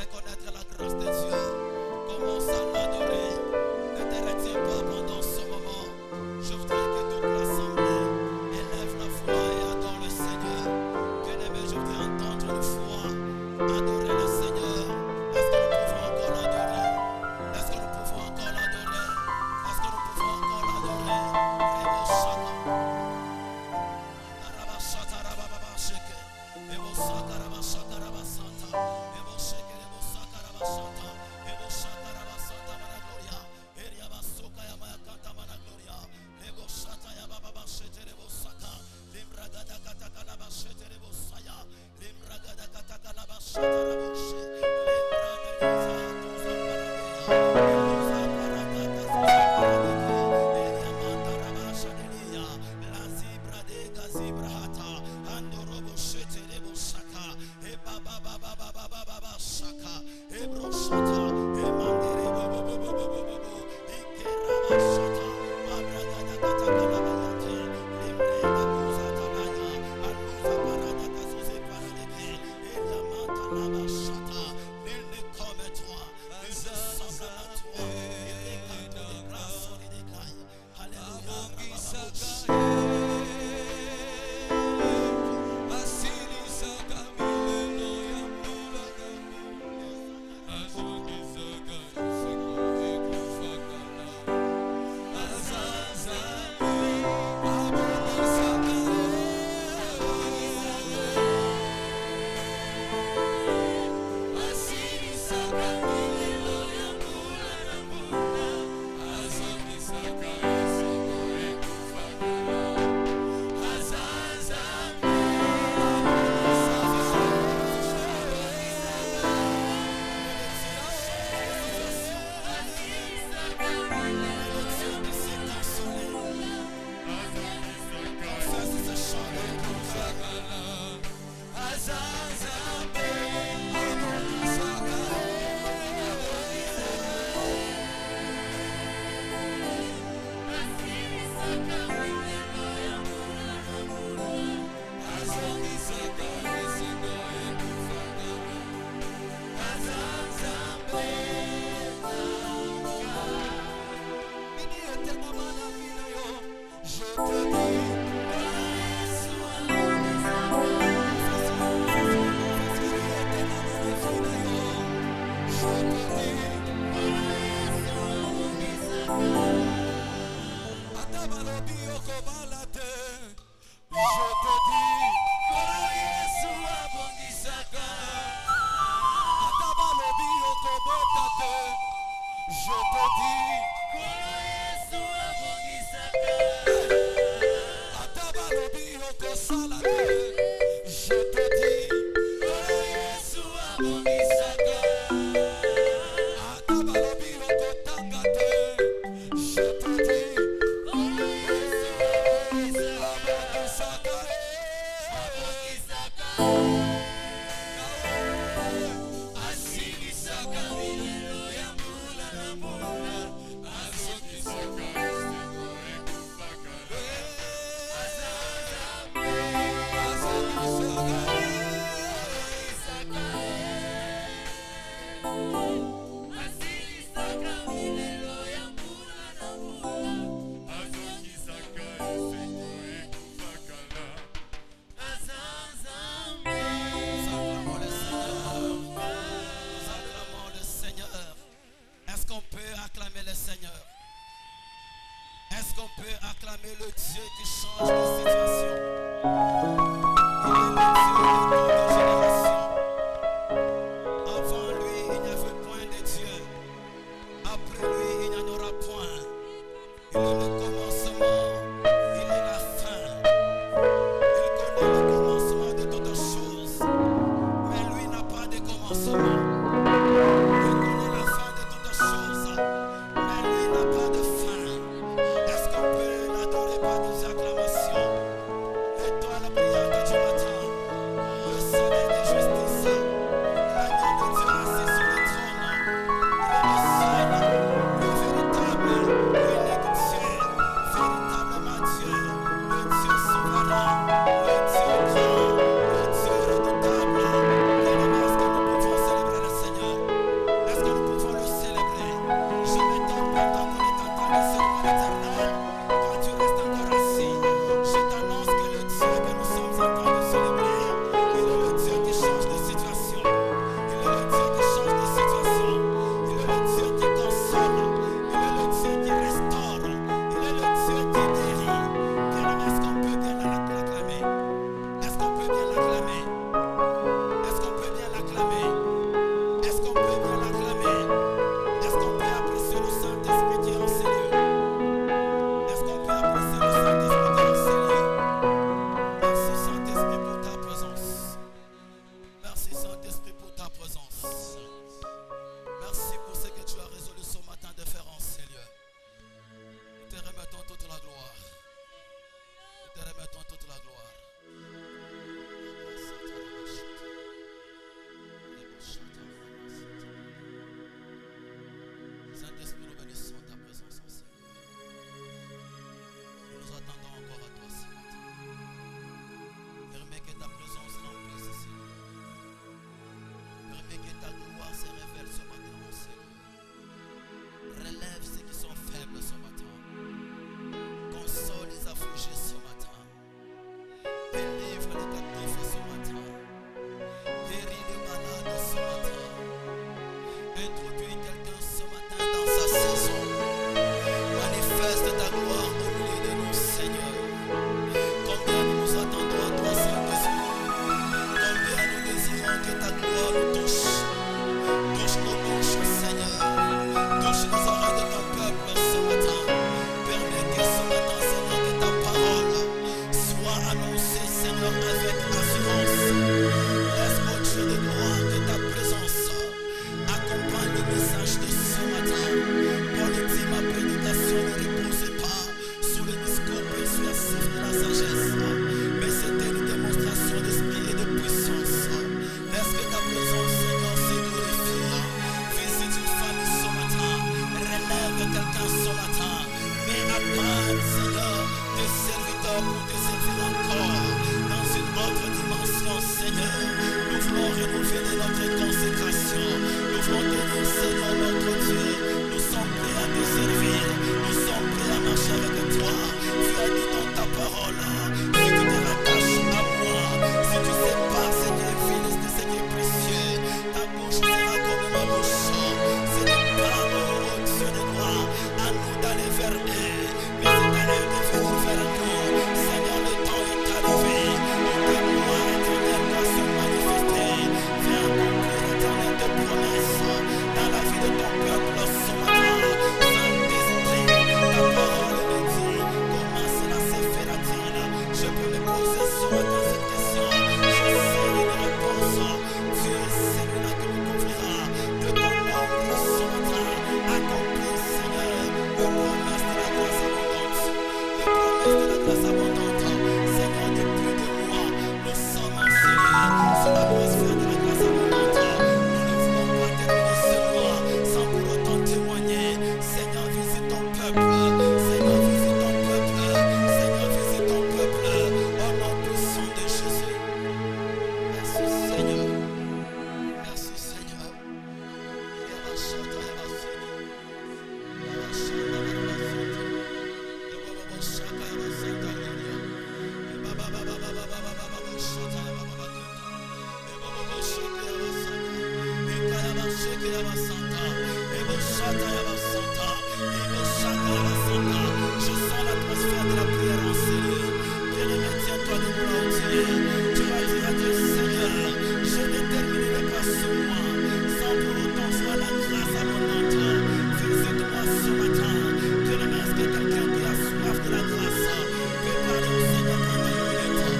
reconnaître la grâce de Dieu. Commence à l'adorer. Ne te retiens pas pendant ce moment. Je voudrais que toute l'assemblée élève la voix et adore le Seigneur. Bien-aimé, je voudrais entendre une foi. Adorer le Seigneur. Est-ce que nous pouvons encore l'adorer? Est-ce que nous pouvons encore l'adorer? Est-ce que nous pouvons encore l'adorer? Rebo Shaka. Arabashata Rababasheke. Ebo Saka Rabashata Rabasanta. Ebo Sheke Ebo Saka Rabashata. Ebo Shaka Rabasanta Managloria. Eria Basoka Yamayakanta Managloria. Ebo Shata Yababashete Ebo Saka. Limbragada Katakalabashete Ebo Saya. Limbragada Katakalabashata Raboshe. Limbragada Tuza Paradia. Tuza Paragata Tuza Paradiki. Eria Manta Rabasha Delia. La Zibra de Gazibrahata. Andorobo Shete Ebo Saka. Eba Baba Baba Baba Baba Saka. Ebro Shata. Emandere Bobo Bobo Bobo Bobo. Ikeraba Shata. Mabragada Katakalabayate. Limbrega Kuza Tabaya. Aluza Parada Kazuze Paradiki. Elia Manta Laba Shata. Nul n'est comme toi. Nul ne semble à toi. Il est canto de grâce sur les décailles. Alléluia. Rabababouche. Est-ce qu'on peut l'adorer par nos acclamations? Et toi, la prière que Saint-Esprit, nous bénissons ta présence en Seigneur. Nous nous attendons encore à toi ce matin. Permets que ta présence remplisse, Seigneur. Permets que ta gloire se révèle ce matin, mon Seigneur. Relève ceux qui sont faibles ce matin. Console les affligés ce matin. Délivre les captifs ce matin. Guéris les malades ce matin. Introduis quelqu'un ce matin dans sa saison. Manifeste ta gloire au milieu de nous, Seigneur. Combien nous nous attendons à toi, Saint-Esprit. Combien nous désirons que ta gloire nous touche. Touche nos bouches, Seigneur. Touche les oreilles de ton peuple ce matin. Permets que ce matin, Seigneur, que ta parole soit annoncée, Seigneur, avec assurance. Laisse, ô Dieu de gloire, que ta présence accompagne le message de ce matin. Paul dit, ma prédication ne repose pas sous les discours persuasifs de la sagesse, mais c'était une démonstration d'esprit et de puissance. Laisse que ta présence, Seigneur, se glorifie. Visite une famille ce matin. Relève quelqu'un ce matin. Mets à part, Seigneur, tes serviteurs pour te servir encore dans une autre dimension, Seigneur. Nous voulons renouveler notre consécration. Nous voulons te dire, Seigneur, notre Dieu, nous sommes prêts à te servir. Nous sommes prêts à marcher avec toi. Tu as dit dans ta parole, si tu te rattaches à moi, si tu sépares ce qui est vil de ce qui est précieux, ta bouche sera comme ma bouche. Ce n'est pas, oh Dieu de gloire, à nous d'aller vers eux, mais c'est à eux de venir vers nous. Seigneur, le temps est arrivé où ta gloire éternelle doit se manifester. Viens accomplir, Éternel, tes promesses dans la vie de ton peuple ce matin. Saint-Esprit, ta parole me dit comment cela se fera-t-il. Je peux me poser ce matin cette question. Je sais une réponse. Dieu est celui-là qui me couvrira de ton ombre ce matin. Accomplis, Seigneur, les promesses de la grâce abondante. Les promesses de la grâce abondante. Seigneur, depuis de moi, nous sommes enseignés sur l'atmosphère de la grâce abondante. Nous ne voulons pas terminer ce mois sans pour autant témoigner. Seigneur, visite ton peuple. Seigneur, visite ton peuple. Seigneur, visite ton peuple. Au nom puissant de Jésus. Merci, Seigneur. Merci, Seigneur. Je sens l'atmosphère de la prière enseignée. Bien-aimé, tiens-toi debout là où tu es. Tu vas dire à Dieu, Seigneur, je ne terminerai pas sur moi sans pour autant voir la grâce abondante. Visite-moi ce matin. Bien-aimé, est-ce que quelqu'un qui a soif de la grâce peut parler au Seigneur pendant une minute?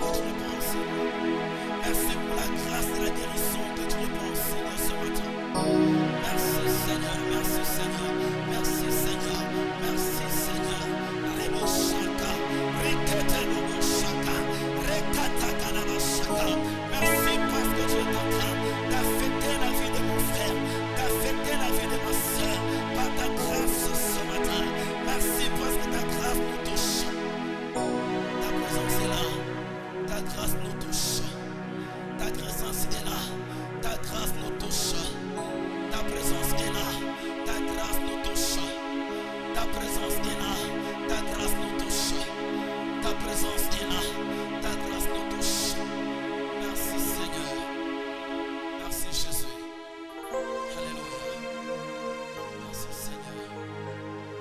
que tu réponds, Seigneur. Merci pour la grâce de la guérison que tu réponds, Seigneur, ce matin. Merci, Seigneur. Merci, Seigneur. Merci, Seigneur. Merci, Seigneur. Rebo Shaka. Rekete Robo Shaka. Rekata Kanaba Shaka. Merci parce que tu es en train d'affecter la vie de mon frère, d'affecter la vie de ma soeur par ta grâce ce matin. Merci parce que ta grâce nous touche. Ta présence est là. Ta grâce nous touche. Ta présence est là. Ta grâce nous touche. Ta présence est là. Ta grâce nous touche. Ta présence est là. Ta grâce nous touche. Ta présence est là. Ta grâce nous touche. Merci Seigneur. Merci Jésus. Alléluia. Merci Seigneur.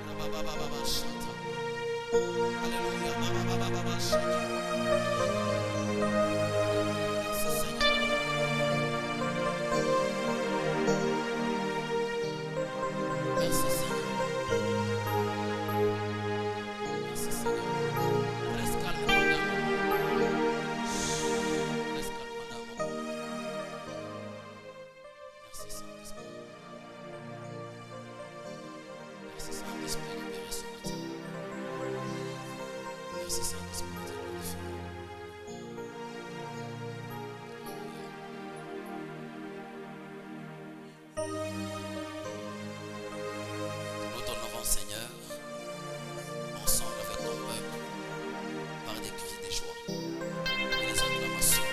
Rababababa chanta. Alléluia. Rababababa chanta. Merci Seigneur. Merci Seigneur. Merci Seigneur. Reste calme, madame. Reste calme, madame. Merci Saint-Esprit. Merci Saint-Esprit, libéré ce matin. Merci Saint-Esprit, glorifié. Nous t'honorons, Seigneur, ensemble avec ton peuple, par des cris de joie et des acclamations.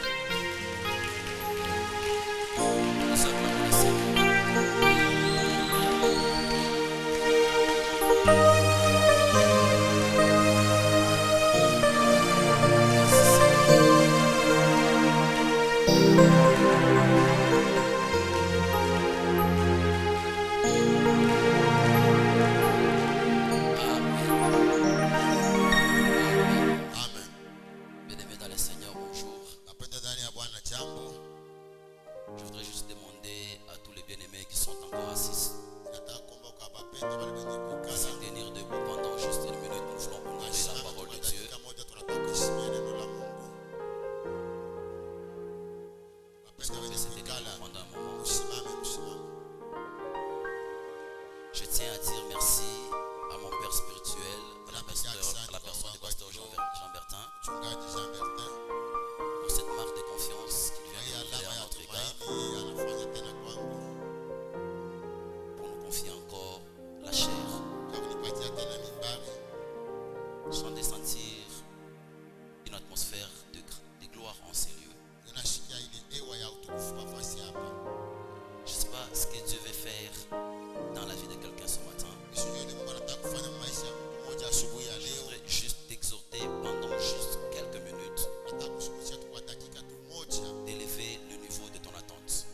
Nous acclamons le Seigneur. Bien-aimés dans le Seigneur, bonjour. Je voudrais juste demander à tous les bien-aimés qui sont encore assis de s'en tenir debout pendant juste une minute. Nous voulons honorer la parole de Dieu. Est-ce que vous pouvez se tenir pendant un moment? Je tiens à dire merci à mon père spirituel, à la personne du pasteur Jean Bertin, pour cette marque de confiance qu'il vient de faire à notre égard, pour nous confier encore la chair, sans de sentir une atmosphère de gloire en ces lieux. Je ne sais pas ce que Dieu veut faire dans la vie de quelqu'un ce matin. Je voudrais juste t'exhorter pendant juste quelques minutes d'élever le niveau de ton attente.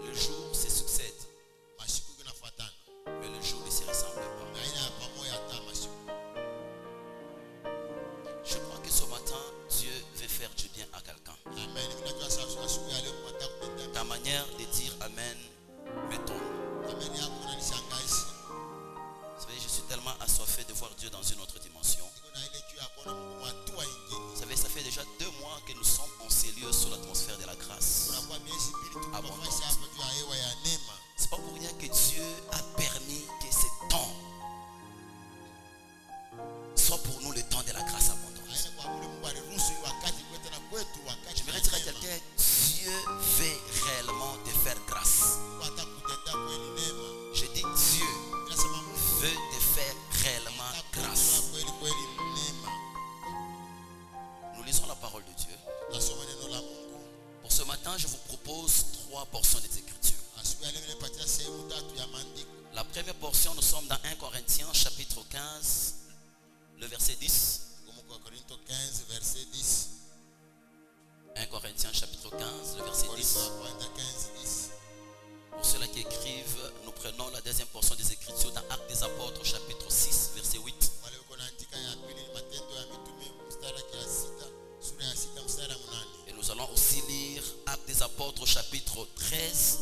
Le jour se succède, mais le jour ne se ressemble pas. Je crois que ce matin, Dieu veut faire du bien à quelqu'un. Ta manière de dire Amen m'étonne. Vous savez, je suis tellement assoiffé de voir Dieu dans une autre dimension. Vous savez, ça fait déjà 2 mois que nous sommes en ces lieux sous l'atmosphère de la grâce abondante. C'est pas pour rien que Dieu a permis que ce temps soit pour nous le temps de la grâce abondante. J'aimerais dire à quelqu'un, Dieu veut réellement te faire grâce. Je dis Dieu veut te faire réellement grâce. Nous lisons la parole de Dieu. Pour ce matin, je vous propose 3 portions des Écritures. La première portion, nous sommes dans 1 Corinthiens chapitre 15, le verset 10. 1 Corinthiens chapitre 15, le verset 10. Pour ceux-là qui écrivent, nous prenons la deuxième portion des Écritures dans Actes des Apôtres chapitre 6, verset 8. Et nous allons aussi lire Actes des Apôtres chapitre 13,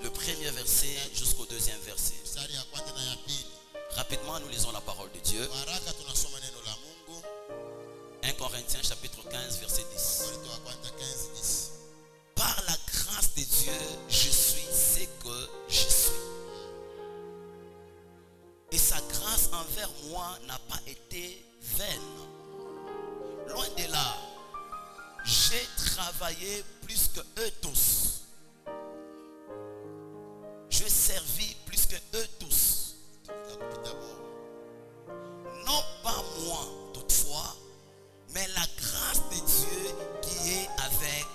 le premier verset jusqu'au deuxième verset. Rapidement, nous lisons la parole de Dieu. Kwa haraka tunasoma neno la Mungu. 1 Corinthiens chapitre 15 verset 10. Wakorintho wa kwanza 15:10. Par la grâce de Dieu, je suis ce que je suis. Et sa grâce envers moi n'a pas été vaine. Loin de là, j'ai travaillé plus que eux tous. Je servis plus que eux tous. Non pas moi toutefois, mais la grâce de Dieu qui est avec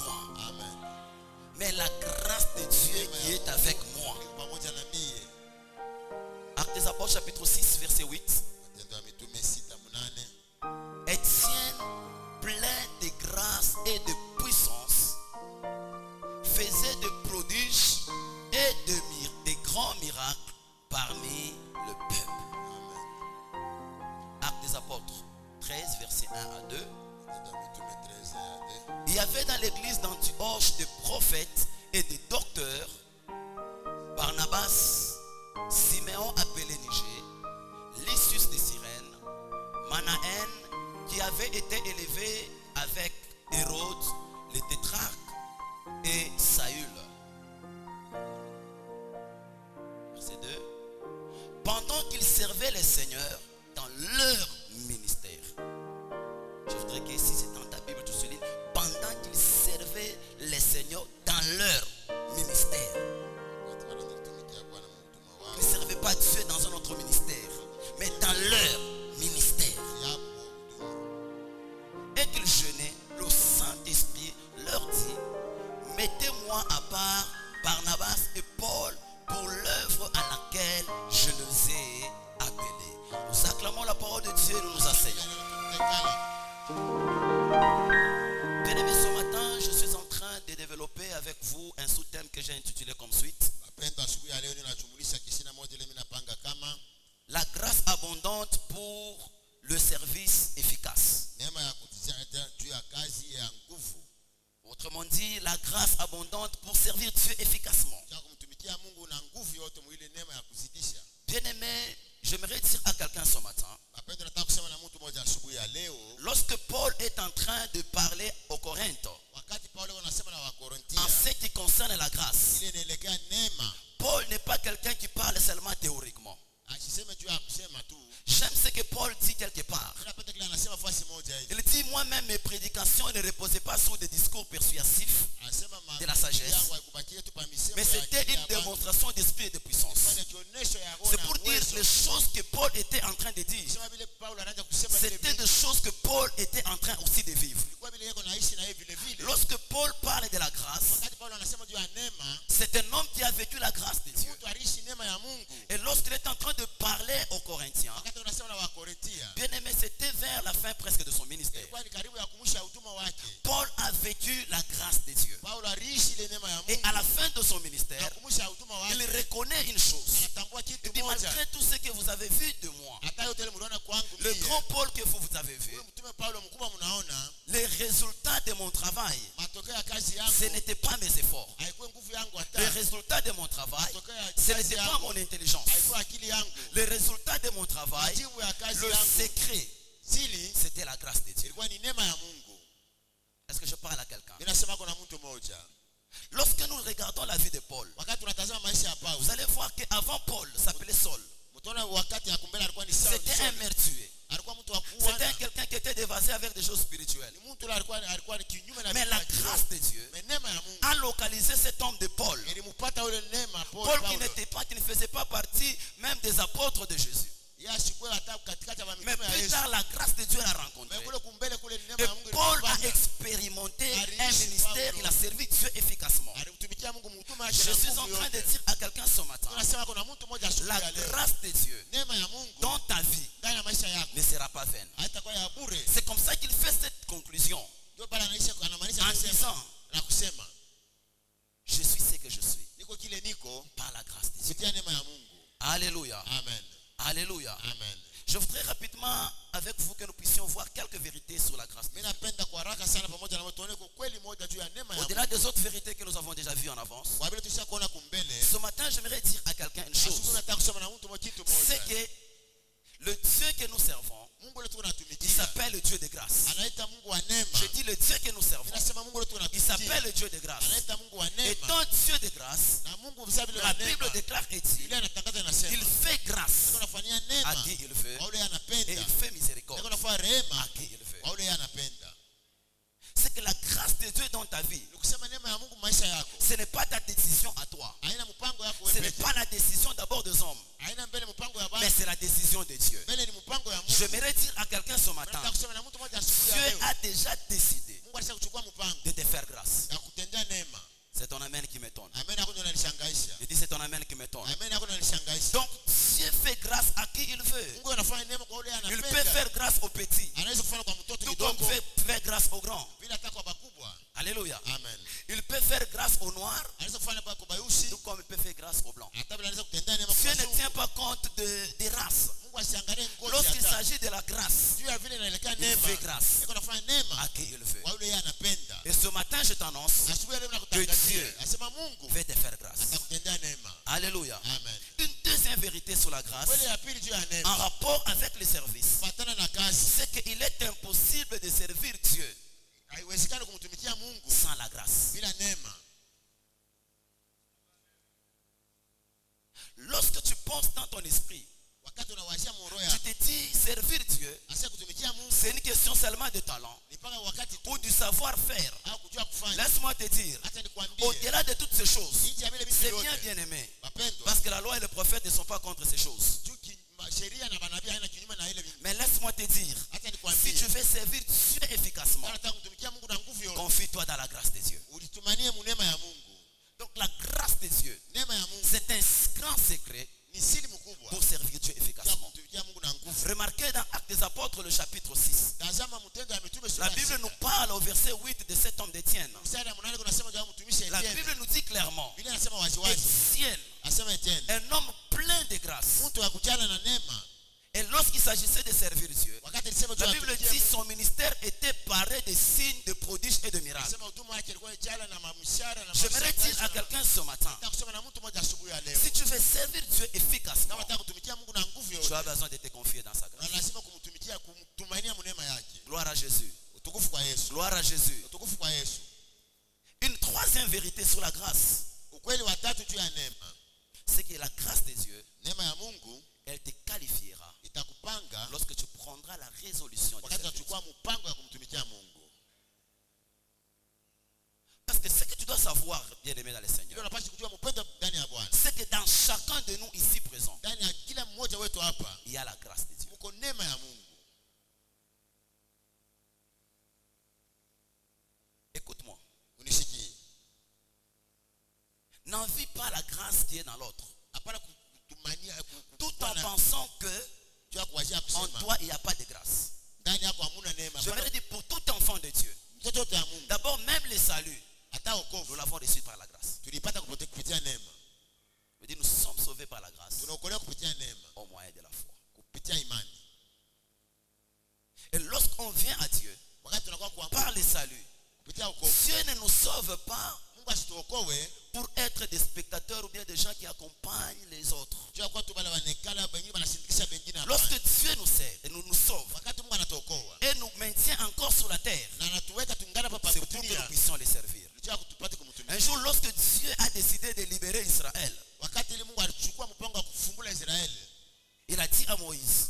moi. Amen. Mais la grâce de Dieu qui est avec moi. Pamoja na mie. Actes des Apôtres chapitre 6 verset 8. Matendo ya Mitume 6:8. Étienne, plein de grâce et de puissance, faisait de prodiges et de grands miracles parmi le peuple. Amen. Actes des Apôtres 13 verset 1 à 2. Matendo ya Mitume 13:1-2. Il y avait dans l'église d'Antioche des prophètes et des docteurs, Barnabas, Siméon appelé Niger, Lysius de Cyrène, Manaën qui avait été élevé avec Hérode, le tétrarque, et Saül. Verset 2. Pendant qu'ils servaient les seigneurs dans leur ministère. Je voudrais que si c'est dans ta Bible, tu soulignes. Pendant qu'ils servaient les seigneurs dans leur ministère. Ils ne servaient pas Dieu dans un autre ministère, mais dans leur ministère. Et qu'ils jeûnaient, le Saint-Esprit leur dit: mettez-moi à part Barnabas et Paul pour l'œuvre à laquelle je les ai appelés. Nous acclamons la parole de Dieu et nous nous asseyons. Bien-aimés, ce matin, je suis en train de développer avec vous un sous-thème que j'ai intitulé comme suite: la grâce abondante pour le service efficace. Autrement dit, la grâce abondante pour servir Dieu efficacement. Bien-aimé, j'aimerais dire à quelqu'un ce matin, lorsque Paul est en train de parler aux Corinthiens en ce qui concerne la grâce, Paul n'est pas quelqu'un qui parle seulement théoriquement. J'aime ce que Paul dit quelque part. Il dit: moi-même, mes prédications ne reposaient pas sur des discours persuasifs de la sagesse, mais c'était une démonstration d'esprit et de puissance. C'est pour dire les choses que Paul était en train de dire. C'était des choses que Paul était en train aussi de vivre. Lorsque Paul parle de la grâce, c'est un homme qui a vécu la grâce de Dieu. Et lorsqu'il est en train de parler aux Corinthiens, bien aimé, c'était vers la fin presque de son ministère. Paul a vécu la grâce de Dieu. Et à la fin de son ministère, il reconnaît une chose. Il dit: malgré tout ce que vous avez vu de moi, le grand Paul que vous avez vu, les résultats de mon travail, ce n'était pas mes efforts. Les résultats de mon travail, ce n'était pas mon intelligence. Les résultats de mon travail, le secret, c'était la grâce de Dieu. Est-ce que je parle à quelqu'un? Lorsque nous regardons la vie de Paul, vous allez voir qu'avant Paul s'appelait Saul. C'était un meurtrier. C'était quelqu'un qui était dévasé avec des choses spirituelles. Mais la grâce de Dieu a localisé cet homme de Paul. Paul qui ne faisait pas partie même des apôtres de Jésus. Mais plus tard, la grâce de Dieu l'a rencontré. Et Paul a expérimenté un ministère. Il a servi Dieu efficacement. Je suis en train de dire à quelqu'un ce matin, la grâce de Dieu dans ta vie ne sera pas vaine. C'est comme ça qu'il fait cette conclusion en disant: je suis ce que je suis par la grâce de Dieu. Alléluia. Amen. Alléluia. Amen. Je voudrais rapidement avec vous que nous puissions voir quelques vérités sur la grâce de Dieu. Au-delà des autres vérités que nous avons déjà vues en avance, ce matin, j'aimerais dire à quelqu'un une Asubuhi chose. nataka kusema na mtu mmoja kitu C'est moja. que le Dieu que nous servons, Mungu wetu il tunatumikia s'appelle le Dieu de grâce. anaita Mungu wa neema. Je dis le Dieu que nous servons, Ninasema Mungu wetu il s'appelle tunatumikia le Dieu de grâce. anaita Mungu wa Étant neema. Dieu de grâce, Na Mungu vile la wa Bible neema. déclare et dit, Biblia inatangaza inasema il fait grâce anafanyia à neema qui il veut kwa yule et anapenda. il fait miséricorde Anafanya à rehema qui il veut. kwa yule anapenda. C'est que la grâce de Dieu dans ta vie, Nikusema neema ya Mungu maisha yako. ce n'est pas ta décision à toi. Haina mpango yako Ce wewe n'est pekee. pas la décision d'abord des hommes, Haina mbele mpango ya mais Baba. c'est la décision de Dieu. Mbele ni mpango ya Mungu. J'aimerais dire à quelqu'un ce matin, Nataka kusema na mtu mmoja asubuhi ya Dieu leo. a déjà décidé Mungu alisha kuchukua mpango de te faire grâce. ya kutendea neema. C'est ton amen qui m'étonne. Amen yako ndio inanishangaisha. Je dis c'est ton amen qui m'étonne. Amen yako ndio inanishangaisha. Donc Dieu fait grâce à qui il veut. Mungu anafanya neema kwa yule Il peut anapenda. faire grâce aux petits, Anaweza kufanya kwa mtoto tout comme kidogo il fait faire grâce aux grands. bila hata kwa bakubwa. Alléluia. Amen. Il peut faire grâce aux noirs, Anaweza kufanya kwa bayushi. tout comme il peut faire grâce aux blancs. Hata bila anaweza kutendea neema Dieu kwa ne wazungu. tient pas compte des races. Mungu asiangalie ngozi Lorsqu'il hata. s'agit de la grâce, Juu ya vile inaelekea il neema. fait grâce Yako anafanya neema à qui il veut. kwa yule anapenda. Et ce matin, je t'annonce, Asubuhi ya leo Que nakutangazia. Dieu Asema Mungu vais te faire grâce. atakutendea neema. Alléluia. Amen. Une deuxième vérité sur la grâce, Kweli ya pili juu ya en neema. rapport avec le service, Fatana na kazi. c'est qu'il est impossible de servir Dieu Haiwezekani kumtumikia Mungu sans la grâce. bila neema. Lorsque tu penses dans ton esprit, Wakati unawazia moro tu ya te dis servir Dieu, asa kutumikia Mungu c'est une question seulement de talent ni mpaka wakati tu ou du savoir-faire. au kujua kufanya. Laisse-moi te dire, Hata nikwambie au-delà de toutes ces choses, nje ya vile vitu c'est bien vyote. bien aimé. Wapendwa, Parce que la loi et le prophète ne sont pas contre ces choses. juu sheria na manabii haina kinyume na ile. Mais laisse-moi te dire, Hata si nikwambie tu veux servir Dieu efficacement, kama unataka kumtumikia Mungu na nguvu yote, confie-toi dans la grâce de Dieu. ulitumanie neema ya Mungu. Donc la grâce de Dieu, Neema ya Mungu c'est un grand secret ni siri mkubwa pour servir Dieu ya efficacement. kumtumikia Mungu na nguvu. Remarquez dans Actes des Apôtres le chapitre 6. Tazama Matendo ya Mitume La sura ya Bible 6. nous parle au verset 8 de cet homme d'Étienne. Mstari wa 8 kunasema juu ya mtumishi La Etienne. Bible nous dit clairement, Biblia inasema waziwazi. Étienne, Asema Etienne, un homme plein de grâce. mtu wa kujana na neema. Et lorsqu'il s'agissait de servir Dieu, Wakati alisema juu la ya Bible kutumikia dit Mungu, son ministère était paré de signes, de prodiges et de miracles. anasema huduma yake ilikuwa ijala na mamshara na J'aimerais dire à quelqu'un ce matin, Nataka kusema na mtu mmoja asubuhi ya leo. si tu veux servir Dieu efficacement, Kama unataka kutumikia Mungu na nguvu tu yote, as besoin de te confier dans sa na grâce. lazima kumtumikia, kumtumainia neema yake. Gloire à Jésus. Utukufu kwa Yesu. Gloire à Jésus. Utukufu kwa Yesu. Une troisième vérité sur la grâce, Ukweli wa tatu juu ya neema. c'est que la grâce de Dieu, Neema ya Mungu elle te qualifiera itakupanga lorsque tu prendras la résolution de wakati servir Dieu. unachukua mpango ya kumtumikia Mungu. Parce que ce que tu dois savoir, bien-aimé dans le Ndio Seigneur, unapaswa kujua mpendo ndani ya Bwana. c'est que dans chacun de nous ici présents, Ndani ya kila mmoja wetu hapa il y a la grâce de Dieu. mko neema ya Mungu. Écoute-moi. Unishikie. N'envie pas la grâce qui est dans l'autre, Hapana kutumania tout en pensant que jua kuwazia en kusema toi il n'y a pas de grâce. ndani yako hamuna neema. Je voudrais dire pour tout enfant de Dieu, Mtoto wote ya Mungu d'abord même le salut, hata nous wokovu l'avons reçu par la grâce. tulipata kupitia neema. Je veux dire, nous sommes sauvés par la grâce Tunaokolewa kupitia neema, au moyen de la foi. kupitia imani. Et lorsqu'on vient à Dieu Wakati tunakuwa kwa par le salut, kupitia wokovu, Dieu ne nous sauve pas Mungu asituokoe pour être des spectateurs ou bien des gens qui accompagnent les autres. jua kwa tu bale wanekala wengine wanasindikisha wengine hapa. Lorsque Dieu nous sert et nous sauve Wakati Mungu anatuokoa et nous maintient encore sur la terre, na anatuweka tungana hapa c'est pour que nous kutulia, puissions les servir. jua kutupate kumtumikia. Un jour, lorsque Dieu a décidé de libérer Israël, Wakati ile Mungu alichukua mpango wa kufungula Israeli, il a dit à Moïse,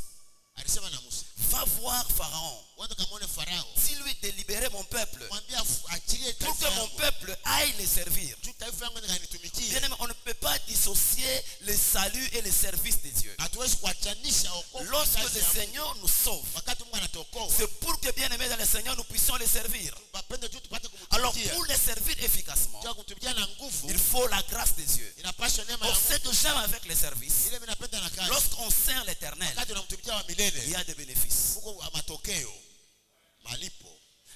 alisema na Musa, va voir Pharaon, wanda kamwone Farao, dis-lui de libérer mon peuple mwambie achilie pour que taifa mon yangu. peuple aille les servir. Juu taifa yangu nikanitumikie. Bien aimé, on ne peut pas dissocier le salut et le service de Dieu. Hatuwezi kuachanisha wokovu na Lorsque kazi le ya Mungu. Seigneur nous sauve, Wakati Mungu anatuokoa, c'est pour que, bien aimé dans le Seigneur, nous puissions les servir. wapende juu tupate Alors, kumtumikia. pour les servir efficacement, Jua kumtumikia na nguvu, il faut la grâce de Dieu. inapaswa neema Or, ya ce Mungu. que j'aime avec les services, Ile mimi napenda na kazi. lorsqu'on sert l'éternel, Wakati unamtumikia wa il y milele, a des bénéfices. huko matokeo, malipo.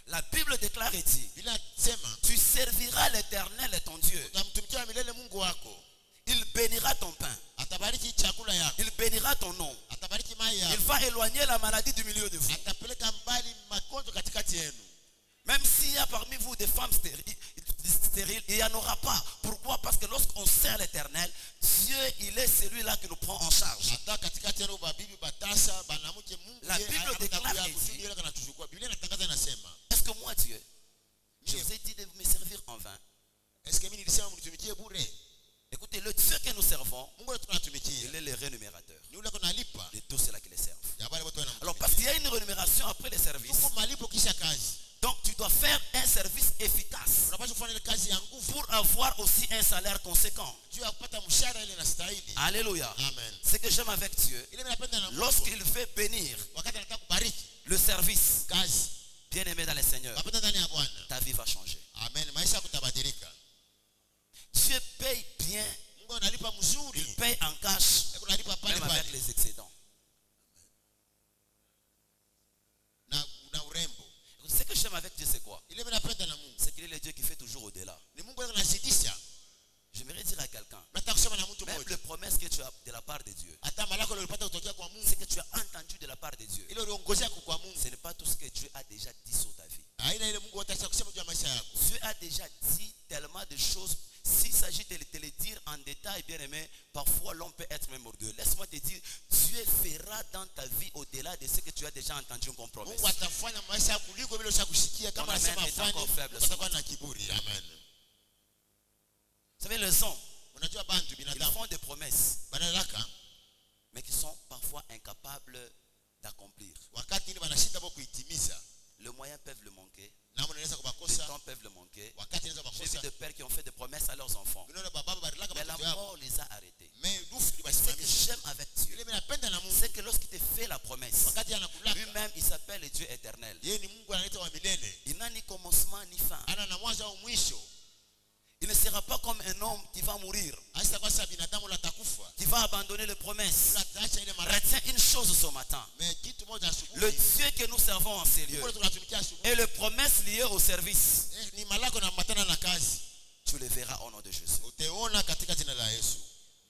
La Bible déclare et dit, Bila sema, tu serviras l'éternel et ton Dieu. utamtumikia wa milele Mungu wako. Il bénira ton pain. Atabariki chakula yako. Il bénira ton nom. Atabariki mai Il yako. va éloigner la maladie du milieu de vous. Atapeleka mbali magonjwa katikati yenu. Même s'il y a parmi vous des femmes stériles, il n'y en aura pas. Pourquoi? Parce que lorsqu'on sert l'éternel, il est celui-là qui nous prend en charge. hata katikati yenu babibi batasa banamuke Mungu La Bible déclare ici. Biblia inatuchukua. Biblia inatangaza inasema, Est-ce que moi, Dieu, je vous ai dit de me servir en vain? est-ce que mimi nilisema mnitumikie bure? Écoutez, le Dieu que nous servons, Mungu tunatumikia il est le rémunérateur ni ule kunalipa de tous ceux-là qui les servent. ya wale watu wanamtumikia. Alors, parce qu'il y a une rémunération après les services, Mungu malipo kisha kazi. donc tu dois faire un service efficace Unapaswa kufanya ile kazi ya nguvu pour avoir aussi un salaire conséquent. juu ya kupata mshahara ile inastahili. Alléluia. Amen. Ce que j'aime avec Dieu, Ile mimi napenda na Mungu. lorsqu'il veut bénir Wakati anataka kubariki le service, kazi, bien aimé dans le Seigneur, napenda ndani ya Bwana. ta vie va changer. Amen. Maisha kutabadilika. Dieu paye bien, Mungu analipa mzuri. il paye en cash, Mungu analipa pale même avec pale. les excédents. Na urembo. Ce que j'aime avec Dieu, c'est quoi? Ile mimi napenda na Mungu. C'est qu'il est le Dieu qui fait toujours au-delà. Ni Mungu anazidisha. J'aimerais dire à quelqu'un, Nataka kusema na mtu même mmoja. les promesses que tu as de la part de Dieu, Hata malako ulipata kutokea kwa Mungu. ce que tu as entendu de la part de Dieu, Ile uliongozea kwa Mungu. ce n'est pas tout ce que Dieu a déjà dit sur ta vie. Haina ile Mungu atasha kusema juu ya maisha yako. Dieu a déjà dit tellement de choses. S'il s'agit de te les dire en détail, bien aimé, parfois l'homme peut être même orgueilleux. Laisse-moi te dire, Dieu fera dans ta vie au-delà de ce que tu as déjà entendu comme promesse. Mungu atafanya maisha yako kuliko vile ushakusikia kama Amen. anasema Est afanye. encore faible, Mungu atakuwa na kiburi. Amen. Vous savez, les hommes, Unajua bantu ils binadamu font des promesses, banalaka mais qui sont parfois incapables d'accomplir. wakati ile banashinda kwa kuitimiza. Les moyens peuvent le manquer, Na mnaweza les kubakosa temps peuvent le manquer. wakati inaweza J'ai vu kubakosa. des pères qui ont fait des promesses à leurs enfants, Unaona baba barilaka mais la batoto yao. mort les a arrêtés. Mais lufu Ce que libasimamisha. j'aime avec Dieu, Ile mimi napenda na Mungu. c'est que lorsqu'il te fait la promesse, Wakati anakulaka. lui-même, il s'appelle le Dieu éternel. Yeye ni Mungu anaitwa wa milele. Il n'a ni commencement ni fin. Ana na mwanzo au mwisho. Il ne sera pas comme un homme qui va mourir, Hasa kwa sababu binadamu la takufa. qui va abandonner les promesses. Tunaacha ile mara. Retiens une chose ce matin. Mais kitu moja asubuhi. Le Dieu que nous servons en ces lieux Mungu tunatumikia asubuhi. et les promesses liées au service, Ni malako na matana na kazi. tu le verras au nom de Jésus. Utaona katika jina la Yesu.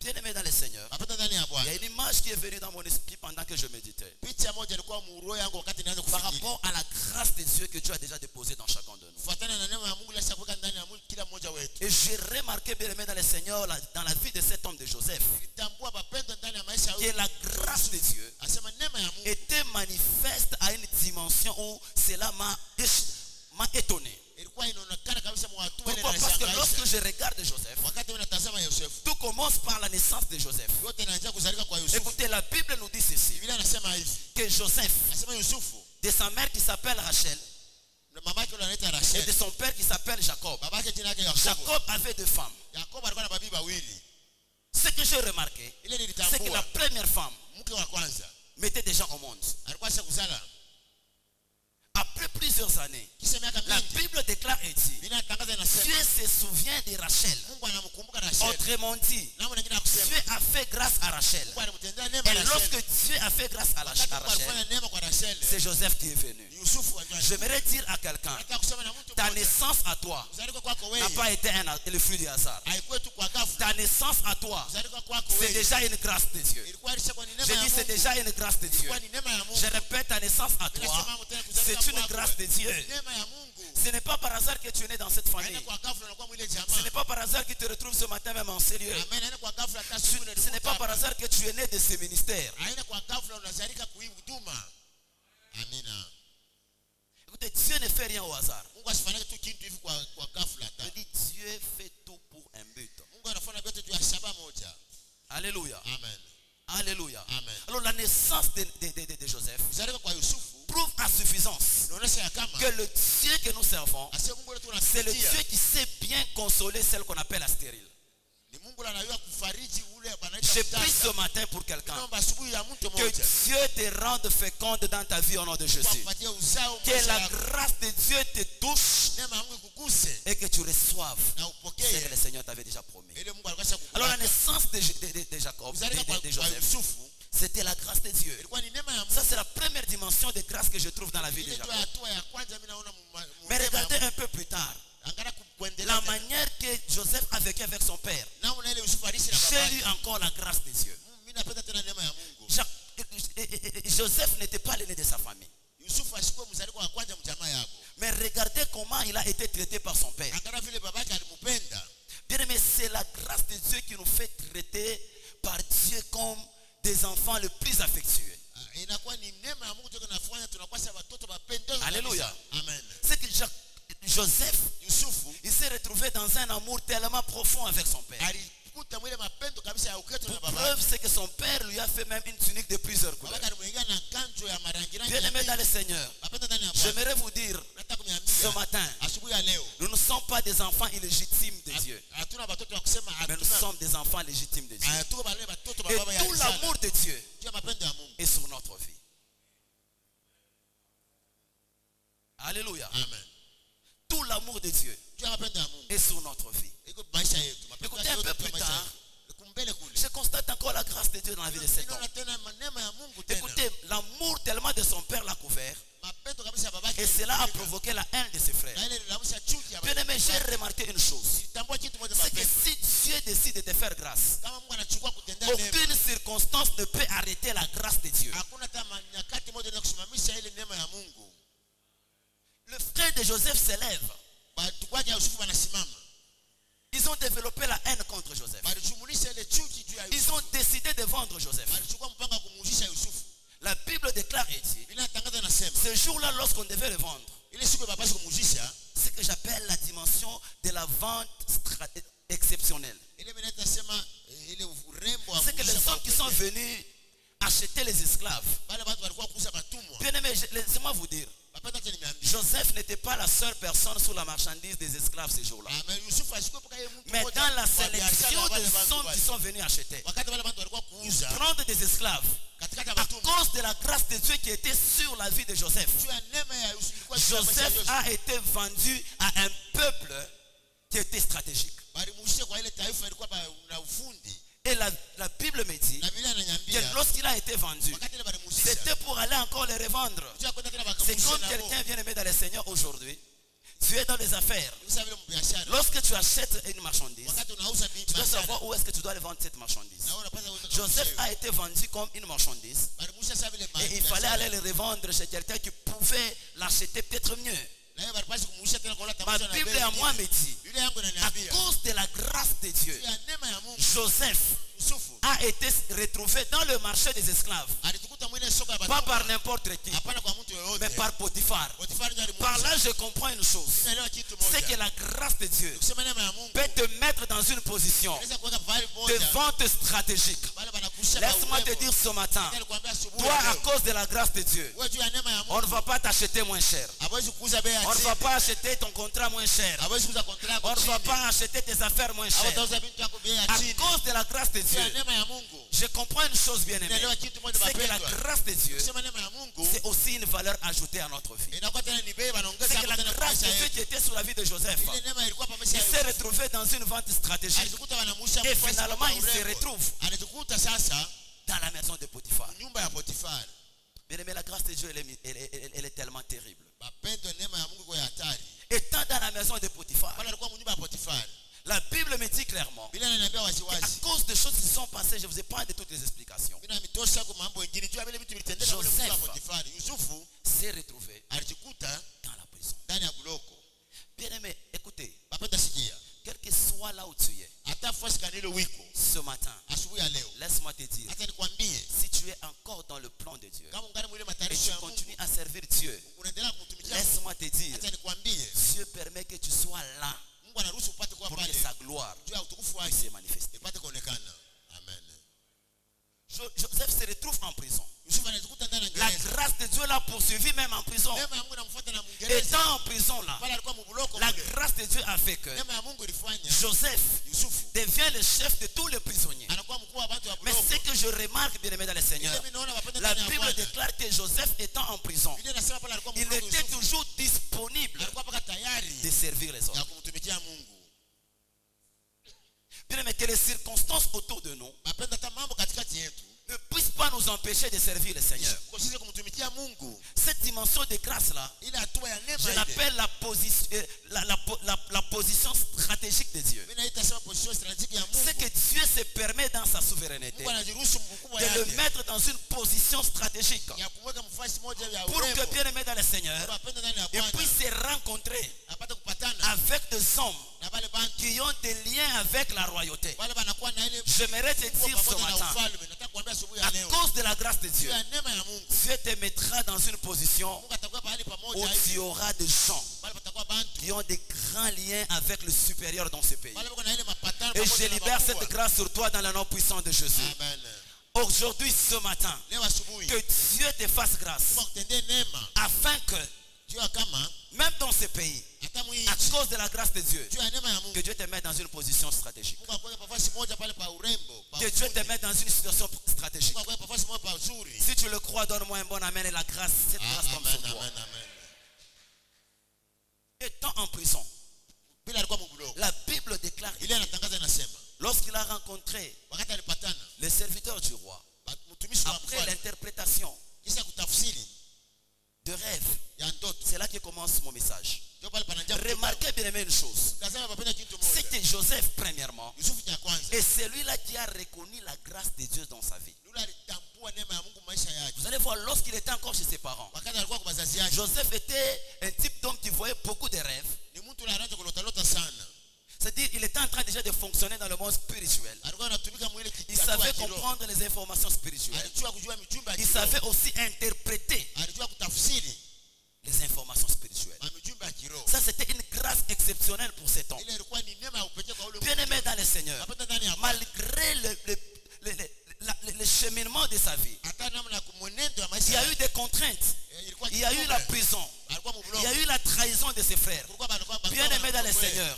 Bien aimé dans le Seigneur, Napata ndani ya il y a Bwana. une image qui est venue dans mon esprit pendant que je méditais. Picha moja ilikuwa muroho yangu wakati naanza Par kufikiri. rapport à la grâce de Dieu que Dieu a déjà déposée dans chacun de nous. Kufuatana na neema ya Mungu lasa kuweka ndani ya mwili kila mmoja wetu. Et j'ai remarqué, bien aimé dans le Seigneur, dans la vie de cet homme de Joseph, Nitambua mapendo ndani ya maisha que la grâce de Dieu Asema neema ya Mungu était manifeste à une dimension où cela m'a étonné. ilikuwa inaonekana kabisa mwa watu wale Pourquoi? na Parce que shangaisha. lorsque je regarde Joseph, Wakati unatazama Yosefu, tout commence par la naissance de Joseph. yote inaanza kuzalika kwa Yusufu. Écoutez, la Bible nous dit ceci, Biblia inasema hivi. que Joseph, Anasema Yusufu de sa mère qui s'appelle Rachel, na mamake yule anaitwa et Rachel. de son père qui s'appelle Jacob, Babake jina yake Yakobo. Jacob avait deux femmes. Yakobo alikuwa na babibi wawili. Ce que j'ai remarqué, Ile c'est que la nilitambua première femme mke wa kwanza mettait des gens au monde. alikuwa sasa kuzala. Après plusieurs années, Kisha miaka la mingi Bible déclare et dit, Biblia inatangaza inasema Dieu se souvient de Rachel. Mungu anamkumbuka Rachel. Autrement dit, Na mwingine akusema Dieu a fait grâce à Rachel. Mungu alimtendea neema Et Rachel. lorsque Dieu a fait grâce à Wakati Mungu Rachel, alifanya neema kwa Rachel, c'est Joseph qui est venu. Yusufu alijua. J'aimerais dire à quelqu'un, Nataka kusema na mtu ta mmoja. naissance à toi Kuzalika kwako n'a wewe pas été le fruit du hasard. haikuwa tu kwa ghafla. Ta naissance à toi, Kuzalika kwako c'est wewe déjà une grâce de Dieu. ilikuwa ilishakuwa ni Je neema ya dis, c'est Mungu. déjà une grâce de Dieu. Ilikuwa ni neema ya Mungu. Je répète, ta naissance à toi, c'est une grâce de Dieu. Neema ya Mungu. Ce n'est pas par hasard que tu es né dans cette Haina famille. kwa ghafla unakuwa mwile Ce jamaa. n'est pas par hasard que tu te retrouves ce matin même en sérieux. Amen. Haina kwa ghafla hata Ce siku ce n'est pas par hasard que tu es né de ce ministère. Haina kwa ghafla unazalika kuhuduma. Amina. Écoutez, Dieu ne fait rien au hasard. Mungu asifanyike tu kitu hivi kwa ghafla Je hata. dis, Dieu fait tout pour un but. Mungu anafanya vyote juu ya shabaha moja. Alléluia. Amen. Alléluia. Amen. Alors la naissance de Joseph Kuzalika kwa Yusufu prouve à suffisance inaonyesha ya kama que le Dieu que nous servons, asiye Mungu wetu c'est le anasikia. Dieu qui sait bien consoler celle qu'on appelle la stérile. Ni Mungu anayua kufariji ule anaita Je prie mtasa. ce matin pour quelqu'un. Naomba asubuhi ya mtu Que mmoja. Dieu te rende féconde dans ta vie au nom de Jésus. Kupatia uzao Que maisha la yako. grâce de Dieu te touche Neema ya Mungu ikuguse et que tu reçoives na ce que upokee. le Seigneur t'avait déjà promis. Ile Mungu alikuwa Alors la shakukubali. naissance de Jacob, Kuzalika kwa de Joseph, Yusufu c'était la grâce de Dieu. ilikuwa ni neema ya Mungu. Ça c'est la première dimension de grâce que je trouve dans la vie de Ile ndio Jacob. hatua ya kwanza mimi naona Mais regardez un peu plus tard, angara kuendelea. la manière que Joseph a vécu avec son père. Na una ile Yusufu alishi na J'ai baba. lu encore la grâce de Dieu. Mimi napenda tena neema ya Mungu. Joseph n'était pas l'aîné de sa famille. Yusufu asikuwe mzaliwa wa kwanza mjamaa yako. Mais regardez comment il a été traité par son père. Angara vile babake alimpenda. Bien aimé, c'est la grâce de Dieu qui nous fait traiter s'est retrouvé dans un amour tellement profond avec son père. alikuta mwile mapendo kabisa ya ukristo na Pour baba. preuve, c'est que son père lui a fait même une tunique de plusieurs couleurs. Baba alimwingia na kanjo ya marangi rangi. Bien-aimés dans le Seigneur, Mapendo ndani ya Bwana. j'aimerais vous dire Nataka ce kuniambia matin, asubuhi ya leo. nous ne sommes pas des enfants illégitimes de Dieu, Hatuna watoto wa kusema mais nous sommes des enfants légitimes de Dieu. Tuko wale watoto wa Et baba ya tout Isaka. l'amour de Dieu Juu ya mapendo ya Mungu. est sur notre vie. Alléluia. Amen. Tout l'amour de Dieu Juu ya mapendo ya Mungu. est sur notre vie. Iko maisha yetu. Mapendo Écoutez ya un peu yote plus kwa maisha tard. yetu. Kumbele kule. Je constate encore la grâce de Dieu dans la vie de cet homme. Ninaona tena neema ya Mungu tena. Écoutez, l'amour tellement de son père l'a couvert. Mapendo kabisa ya babake. Et cela a provoqué la haine de ses frères. Na ile inaamsha chuki ya Bien aimé, j'ai remarqué une chose. Tambua kitu moja C'est que mapendo. si Dieu décide de te faire grâce, Kama Mungu anachukua kutendea neema. aucune circonstance ne peut arrêter la grâce de Dieu. Hakuna hata nyakati moja inaweza kusimamisha ile neema ya Mungu. Le frère de Joseph s'élève. Watu wake Yusufu wanasimama. Ils ont développé la haine contre Joseph. Walijumulisha ile chuki juu ya Ils Yusufu. ont décidé de vendre Joseph. Walichukua mpango wa kumuuzisha Yusufu. La Bible déclare ici, Bila tangazo nasema, ce jour-là, lorsqu'on devait le vendre, ile siku baba kumuuzisha, ce que j'appelle la dimension de la vente exceptionnelle. ile mimi nasema ile urembo wa C'est que les hommes qui sont venus acheter les esclaves, wale watu walikuwa kuuza batumwa. bien aimé, laissez-moi vous dire, Bapenda tena niambie. Joseph n'était pas la seule personne sous la marchandise des esclaves ces jours-là. Mais Yusufu asikuwa paka yeye mtu Mais mmoja. dans la wa biashara sélection wale des watu hommes wale. qui sont venus acheter, Wakati wale watu walikuwa kuuza prendre des esclaves, katikati ya à batumwa. cause de la grâce de Dieu qui était sur la vie de Joseph, Juu ya neema ya Yusufu ilikuwa juu ya maisha ya Joseph Yusufu. a été vendu à un peuple qui était stratégique. Walimuuzisha kwa ile taifa ilikuwa na ufundi. Et la Bible me dit Na Biblia inaniambia que lorsqu'il a été vendu, wakati ile walimuuzisha. c'était pour aller encore les revendre. Juu ya kwenda tena C'est wakamuuzisha comme nao. quelqu'un bien aimé dans le Seigneur aujourd'hui. Tu es dans les affaires. Sasa vile mbiashara. Lorsque tu achètes une marchandise, Wakati unauza tu dois savoir où est-ce que tu dois le vendre cette marchandise. na unapata Joseph a été vendu comme une marchandise. walimuuzisha sasa vile Et il fallait aller le revendre chez quelqu'un qui pouvait l'acheter peut-être mieux. na yeye walipaswa kumuuzisha tena kwa Ma tamasha na Bible à moi me dit, Biblia yangu à inaniambia cause de la grâce de Dieu, ya neema ya Mungu Joseph Yusufu a été retrouvé dans le marché des esclaves. alitukuta mwile soka ya Pas batumwa. par n'importe qui, Hapana kwa mtu mais yoyote. par Potiphar. Potifari ndiye Par alimuuzisha. là, je comprends une chose. Naelewa kitu C'est que moja. la grâce de Dieu Kusema neema ya Mungu peut te mettre dans une position inaweza kuweka pahali de moja. vente stratégique. Wale wanakushia Laisse-moi te dire ce matin, Nilikwambia asubuhi toi, à leo. cause de la grâce de Dieu, Wewe juu ya neema ya on ne Mungu va pas t'acheter moins cher. hawezi kuuza bei ya On ne chini. va pas acheter ton contrat moins cher. Hawezi kuuza kontrakt On ne va chini. pas acheter tes affaires moins chères. Hawatauza vitu vyako bei ya À chini. cause de la grâce de Juu ya Dieu, neema ya Mungu. je comprends une chose bien aimée. Naelewa kitu moja C'est que la mapendwa. grâce de Dieu, Kusema neema ya Mungu c'est aussi une valeur ajoutée à notre vie. inakuwa tena ni bei wanaongeza C'est que hapo la tena kwa grâce de maisha Dieu yetu. qui était sur la vie de Joseph, Ile neema ilikuwa kwa il maisha s'est yetu. retrouvé dans une vente stratégique. Alikuta wanamusha Et mfasi finalement, kwa il se urembo. retrouve Anatukuta sasa dans la maison de Potiphar. nyumba ya Potifari. Bien aimé, la grâce de Dieu, elle est tellement terrible. Mapendo neema ya Mungu kwa hatari. Étant dans la maison de Potiphar, Pale alikuwa nyumba ya Potifari. la Bible me dit clairement, Biblia inaniambia à waziwazi. cause des choses qui sont passées, je ne vous ai pas de toutes les explications, Bila mitosha kwa mambo mengine juu ya vile vitu vilitendeka kule Joseph. nyumba ya Potifari. Yusufu s'est retrouvé alijikuta dans la prison. ndani ya buloko. Bien aimé, écoutez, Mapenda sikia. quel que soit là où tu es, Hata fasi kanilo wiko ce matin, asubuhi ya leo. laisse-moi te dire, Hata nikwambie si tu es encore dans le plan de Dieu kama ungana mwile et matayarisho tu ya Mungu continues à servir Dieu, unaendelea kumtumikia Mungu. laisse-moi te dire, Hata nikwambie Dieu permet que tu sois là Mungu anaruhusu upate kuwa pour que pale sa gloire juu ya utukufu puisse wake se manifester. ipate kuonekana. Amen. Joseph se retrouve en prison. Yusufu anajikuta ndani ya La gereza. grâce de Dieu l'a poursuivi même en prison. Neema ya Mungu inamfuata na Mwingereza. Étant en prison là, Pale alikuwa mbuloko la kule. grâce de Dieu a fait que Neema ya Mungu ilifanya Joseph Yusufu devient le chef de tous les prisonniers. anakuwa mkuu wa watu wa Mais buloko. ce que je remarque, bien aimé dans le Seigneur, Ile mimi naona wapenda la ndani ya Bible Bwana. déclare que Joseph étant en prison, Biblia inasema pale alikuwa il mkuu était Yusufu. toujours disponible Alikuwa paka tayari de servir les ya autres. kumtumikia Mungu. Bien aimé, que les circonstances autour de nous Mapenda hata mambo katikati yetu ne puissent pas nous empêcher de servir le Seigneur. kwa sisi kumtumikia Mungu. Cette dimension de grâce là, Ile hatua ya je neema ile. l'appelle la position stratégique de Dieu. Mimi naita sema position strategique ya C'est que Mungu. Dieu se permet dans sa souveraineté Mungu anajiruhusu mkubwa de le yake mettre dans une position stratégique ya kumweka mfasi moja ya pour que, urembo. bien aimé dans le Seigneur, Mapenda ndani ya il Bwana puisse se rencontrer apate kupatana avec des hommes na wale bantu qui ont des liens avec la royauté. wale banakuwa na ile J'aimerais te dire ce pamoja na matin, ufalme. Nataka kuambia asubuhi à ya leo cause de la grâce de juu Dieu, ya neema ya Mungu. Dieu te mettra dans une position Mungu atakuwa pahali où pamoja tu hivi auras des gens pale patakuwa bantu qui ont des grands liens avec le supérieur dans ce pays. Wale wako na ile mapatano Et pamoja je na libère cette wakubwa. grâce sur toi dans le nom puissant de Jésus. Amen. Aujourd'hui, ce matin, Leo asubuhi que Dieu te fasse grâce Mungu akutendee neema. afin que, Jua kama même dans ce pays, hata mwi à cause de la grâce de Dieu, jua neema ya que Mungu. Dieu te mette dans une position stratégique. Mungu akuweke nafasi moja pale pa urembo, pa Que Dieu te uzuri. mette dans une situation stratégique. Mungu akuweke nafasi moja pa uzuri. Si tu le crois, donne-moi un bon amen et la grâce, cette grâce tombe Amen, sur toi. amen, amen. Étant en prison, Bila alikuwa mgulo. la Bible déclare, Ile anatangaza inasema, lorsqu'il a rencontré wakati alipatana les serviteurs du roi, mtumishi wa après mfalme, l'interprétation kisha kutafsiri de rêve, ya ndoto. c'est là que commence mon message. Ndio pale pana jambo. Remarquez bien aimé une chose. Tazama papenda kitu moja. C'était Joseph premièrement. Yusufu ya kwanza. Et c'est lui-là qui a reconnu la grâce de Dieu dans sa vie. Yule alitambua neema ya Mungu maisha yake. Vous allez voir, lorsqu'il était encore chez ses parents, Wakati alikuwa kwa wazazi yake. Joseph était un type d'homme qui voyait beaucoup de rêves. Ni mtu anaanza kulota sana. C'est-à-dire, il était en train déjà de fonctionner dans le monde spirituel. Alikuwa anatumika mwili Il savait comprendre les informations spirituelles. Alijua kujua mijumbe ya Il kiroho. savait aussi interpréter Alijua kutafsiri les informations spirituelles. mijumbe ya kiroho. Ça, c'était une grâce exceptionnelle pour cet homme. Ile ilikuwa ni neema ya upekee kwa ule Bien aimé dans le Seigneur, Napenda ndani ya malgré le cheminement de sa vie, hata namna ya kumwenendo ya il maisha y a yake. eu des contraintes. Ilikuwa Il y a eu la prison. alikuwa Il mbulongo. y a eu la trahison de ses frères. Kulikuwa bado kwa Bien aimé dans le Seigneur,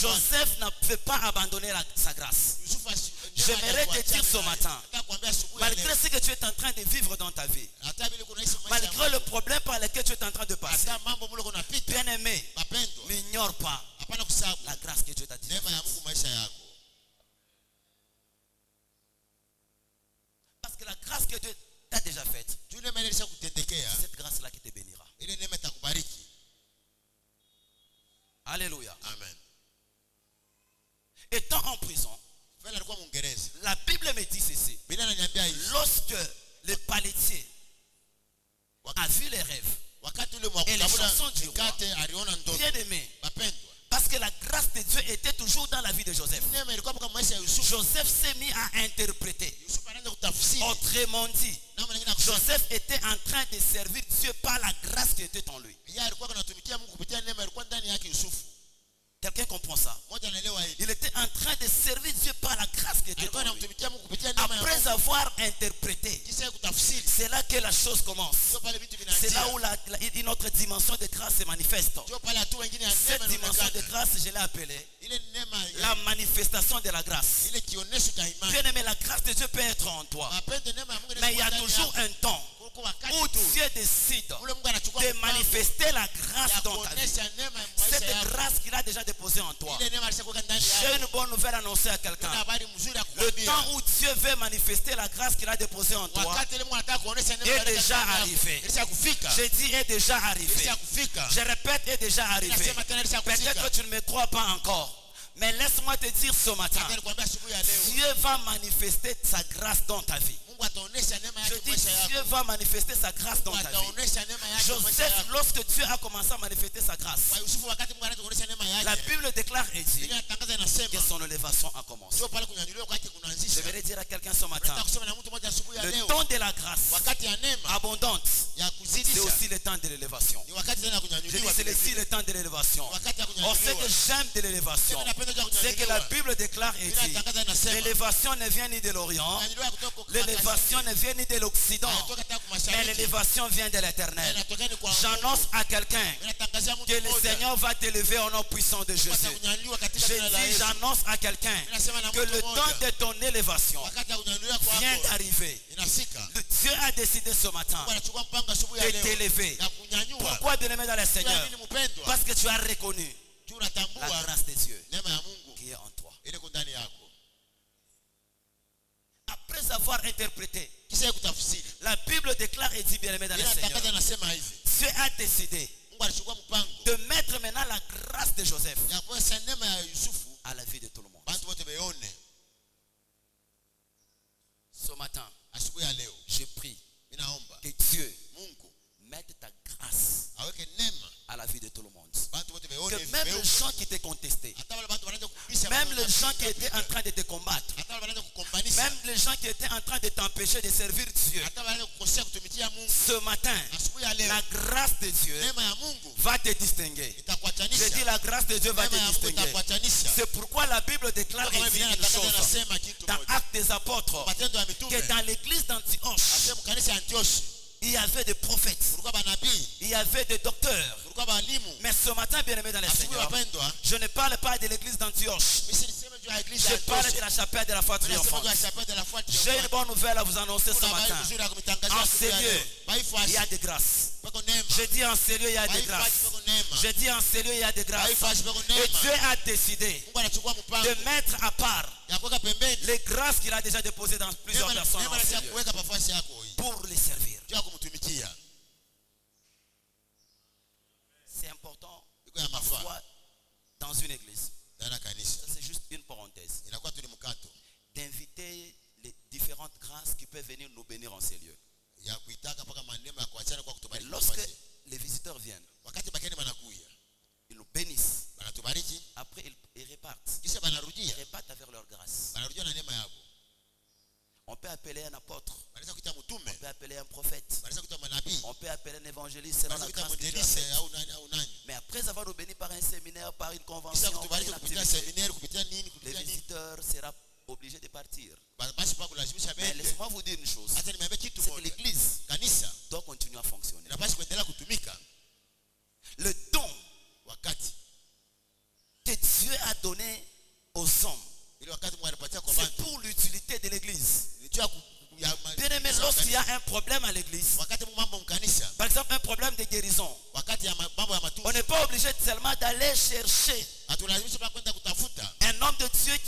Joseph n'a fait pas abandonner sa grâce. J'aimerais te dire ce matin, malgré ce que tu es en train de vivre dans ta vie, malgré le problème par lequel tu es en train de passer, bien aimé, n'ignore pas la grâce que Dieu t'a dit. Parce que la grâce que Dieu t'a déjà faite, c'est cette grâce-là qui te bénira. Alléluia. Amen. Étant en prison, la Bible me dit ceci. Lorsque le paletier a vu les rêves et les chansons du roi, bien aimé, parce que la grâce de Dieu était toujours dans la vie de Joseph. Joseph s'est mis à interpréter. Autrement dit, Joseph était en train de servir Dieu par la grâce qui était en lui. Quelqu'un comprend ça? Il était en train de servir Dieu par la grâce qui était en lui. Après avoir interprété, c'est là que la chose commence. C'est là où une autre dimension de grâce se manifeste. Cette dimension de grâce, je l'ai appelée la manifestation de la grâce. Bien aimé, la grâce de Dieu peut être en toi. Mais il y a toujours un temps où Dieu décide de manifester la grâce dans ta vie. Cette grâce qu'il a déjà déposée en toi. J'ai une bonne nouvelle à annoncer à quelqu'un. Le temps où Dieu veut manifester la grâce qu'il a déposée en toi est déjà arrivé. J'ai dit est déjà arrivé. Je répète, est déjà arrivé. Peut-être que tu ne me crois pas encore. Mais laisse-moi te dire ce matin, Dieu va manifester sa grâce dans ta vie. Je dis, Dieu va manifester sa grâce dans ta vie. Joseph, lorsque Dieu a commencé à manifester sa grâce, la Bible déclare et dit que son élévation a commencé. Je vais dire à quelqu'un ce matin, le temps de la grâce abondante, c'est aussi le temps de l'élévation. Je dis, c'est aussi le temps de l'élévation. Or, ce que j'aime de l'élévation, c'est que la Bible déclare et dit, l'élévation ne vient ni de l'Orient, l'élévation ne vient ni de l'Occident, mais l'élévation vient de l'Éternel. J'annonce à quelqu'un que le Seigneur va t'élever au nom puissant de Jésus. Je dis, j'annonce à quelqu'un que le temps de ton élévation vient d'arriver. Dieu a décidé ce matin de t'élever. Pourquoi de l'aimer dans le Seigneur? Parce que tu as reconnu la grâce de Dieu qui est en toi. Après avoir interprété, la Bible déclare et dit, bien aimé dans le Seigneur, Dieu a décidé de mettre maintenant la grâce de Joseph à la vie de tout le monde. Ce matin, je prie que Dieu mette ta grâce à la vie de tout le monde. Que même les gens qui te contestaient, même les gens qui étaient en train de te combattre, même les gens qui étaient en train de t'empêcher de servir Dieu, ce matin, la grâce de Dieu va te distinguer. kanisa. Je dis la grâce de Dieu va te Neema ya Mungu distinguer. itakuachanisha. C'est pourquoi la Bible déclare Kama ici Biblia une inatangaza chose inasema kitu dans moja. Actes des Apôtres, Matendo ya que Mitume. dans l'église d'Antioche, Asema kanisa ya Antioshi. il y avait des prophètes, Kulikuwa manabii. il y avait des docteurs. Kulikuwa walimu. Mais ce matin, bien aimé dans les Asubuhi Seigneurs, wapendwa. je ne parle pas de l'église d'Antioche. Mimi niseme juu ya eglise Je ya parle Antioshi. de la chapelle de la foi Nasema juu triomphante. ya chapelle de la foi J'ai une triomphante. bonne nouvelle à vous annoncer ce Kuna habari matin. nzuri ya kumtangazia En asubuhi ya sérieux, leo. il y a des grâces. Peko neema. Je dis en sérieux, il y a des Baifashi grâces. peko neema. Je dis en sérieux, il y a des grâces. Baifashi peko Et neema. Dieu a décidé Mungu anachukua mpango de mettre à part ya kuweka pembeni les grâces qu'il a déjà déposées dans plusieurs personnes neema en ya sérieux kuweka nafasi yako hii. pour les servir. Juu ya kumtumikia. C'est important Iko ya mafaa. parfois dans une église. Ndani ya kanisa. Ça, c'est juste une parenthèse. Inakuwa tu ni mkato D'inviter les différentes grâces qui peuvent venir nous bénir en ces lieux. ya kuitaka mpaka maneno ya kuachana kwa Mais kutubariki. lorsque nafasi. les visiteurs viennent, Wakati bakeni banakuya, ils nous bénissent. banatubariki, Après, ils repartent. kisha Ils banarudia, repartent avec leur grâce. banarudia na neema yao. On peut appeler un apôtre. Wanaweza kuita mtume, On peut appeler un prophète. wanaweza kuita manabii, On peut appeler un évangéliste selon wanaweza la kuita grâce que Dieu a mwendelise faite. au nani au nani. Mais après avoir nous béni par un séminaire, par une Kisha convention, par kutubariki une kupitia activité, seminari, kupitia nini, les kupitia nini. visiteurs seront obligés de partir. Basi pa kulazimisha Mais bende. laissez-moi vous dire une chose. Hata nimeambia kitu C'est que moja. l'église Kanisa doit continuer à fonctionner. inapaswa kuendelea kutumika Le don wakati que Dieu a donné aux hommes, ile wakati Mungu anapatia kwa c'est bantu. pour l'utilité de l'église. Ni juu ya Bien aimé, lorsqu'il y a un problème à l'église, wakati mambo mkanisa, par exemple un problème de guérison, wakati ya mambo ya on matunzo, n'est pas obligé seulement d'aller chercher hatulazimisha pa kwenda kutafuta un homme de Dieu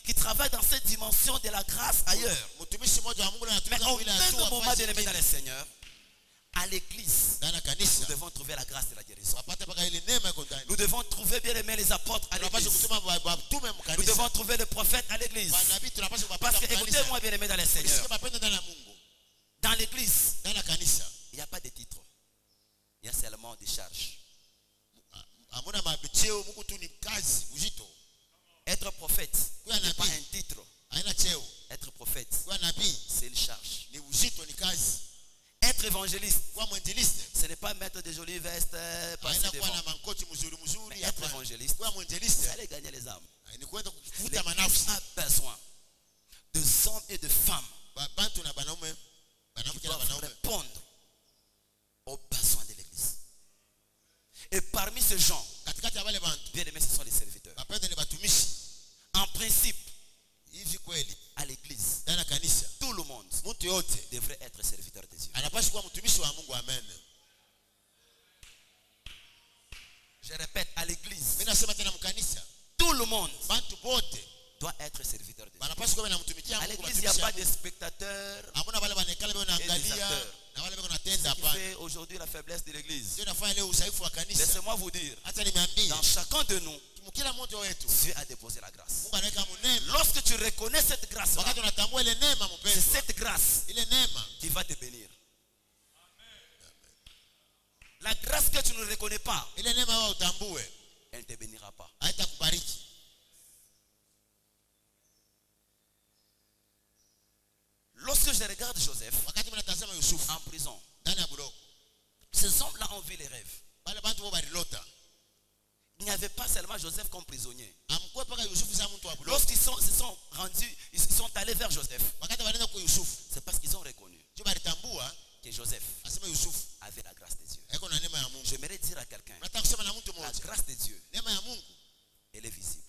qui travaille dans cette dimension de la grâce ailleurs. mtumishi mmoja wa Mungu Mais anatumika au kwa ile même hatua moment, bien aimé dans le Seigneur, à l'église, ndani ya nous kanisa devons trouver la grâce de la guérison. wapate mpaka ile neema iko ndani. Nous devons trouver, bien aimé, les apôtres à Tunapaswa l'église. kutuma watume Nous mkanisa. devons trouver les prophètes à l'église. Manabii tunapaswa Parce kupata que, mkanisa. écoutez-moi, bien aimé dans le Seigneur, Usikie mapendo ndani ya Mungu. dans l'église, Ndani ya kanisa il n'y a pas de titre. Il y a seulement des charges. hamuna mabecheo, Mungu tu ni kazi, uzito. Être prophète Kuwa n'est pas nabii un titre. haina cheo. Être prophète, Kuwa nabii c'est une charge. ni uzito, ni kazi. Être évangéliste, Kuwa mwinjilisti ce n'est pas mettre de jolies vestes, passer haina kuwa devant. na mankoti mzuri mzuri. Mais être Hapana. évangéliste, Kuwa mwinjilisti c'est aller gagner les âmes. ni kwenda kufuta L'église manafsi. a besoin de hommes et de femmes Bantu na banaume, qui banamke na doivent banaume répondre aux besoins de l'église. Et parmi ces gens, katikati ya wale bantu bien aimés, ce sont les serviteurs. wapende ni batumishi. En principe, Hivi kweli à l'église, ndani ya kanisa tout le monde mtu yote devrait être serviteur de Dieu. anapaswa kuwa mtumishi wa Mungu. Amen. Je répète, à l'église, Mimi nasema tena mkanisa, tout le monde bantu bote doit être serviteur de Dieu. banapaswa kuwa wanamtumikia À Mungu. l'église, il n'y a batumishi pas wa de Mungu. spectateurs. Hamuna wale wanekala wao wanaangalia acteurs. na wale wako Ce natenda. qui Hapana, fait aujourd'hui la faiblesse de l'église. ndio nafanya leo udhaifu wa kanisa. Laissez-moi vous dire, Hata nimeambia dans chacun de nous, kila mmoja wetu Dieu a déposé la grâce. Mungu anaweka neema. Lorsque tu reconnais cette grâce-là, Wakati unatambua ile neema, c'est mpendwa, cette grâce ile neema qui va te bénir. La grâce que tu ne reconnais pas, ile neema wewe utambue, elle ne te bénira pas. haitakubariki. Lorsque je regarde Joseph Wakati mnatazama Yusufu en prison, ndani ya buroko, ces hommes-là ont vu les rêves. wale bantu wao balilota. Il n'y avait pas seulement Joseph comme prisonnier. Amkuwa paka Yusufu za mtu wa buroko. Lorsqu'ils se sont rendus, ils sont allés vers Joseph, Wakati wanaenda kwa Yusufu, c'est parce qu'ils ont reconnu ndio balitambua que Joseph asema Yusufu avait la grâce de Dieu. eko na neema ya Mungu. J'aimerais dire à quelqu'un, Nataka kusema na mtu la mmoja, grâce de Dieu, neema ya Mungu elle est visible.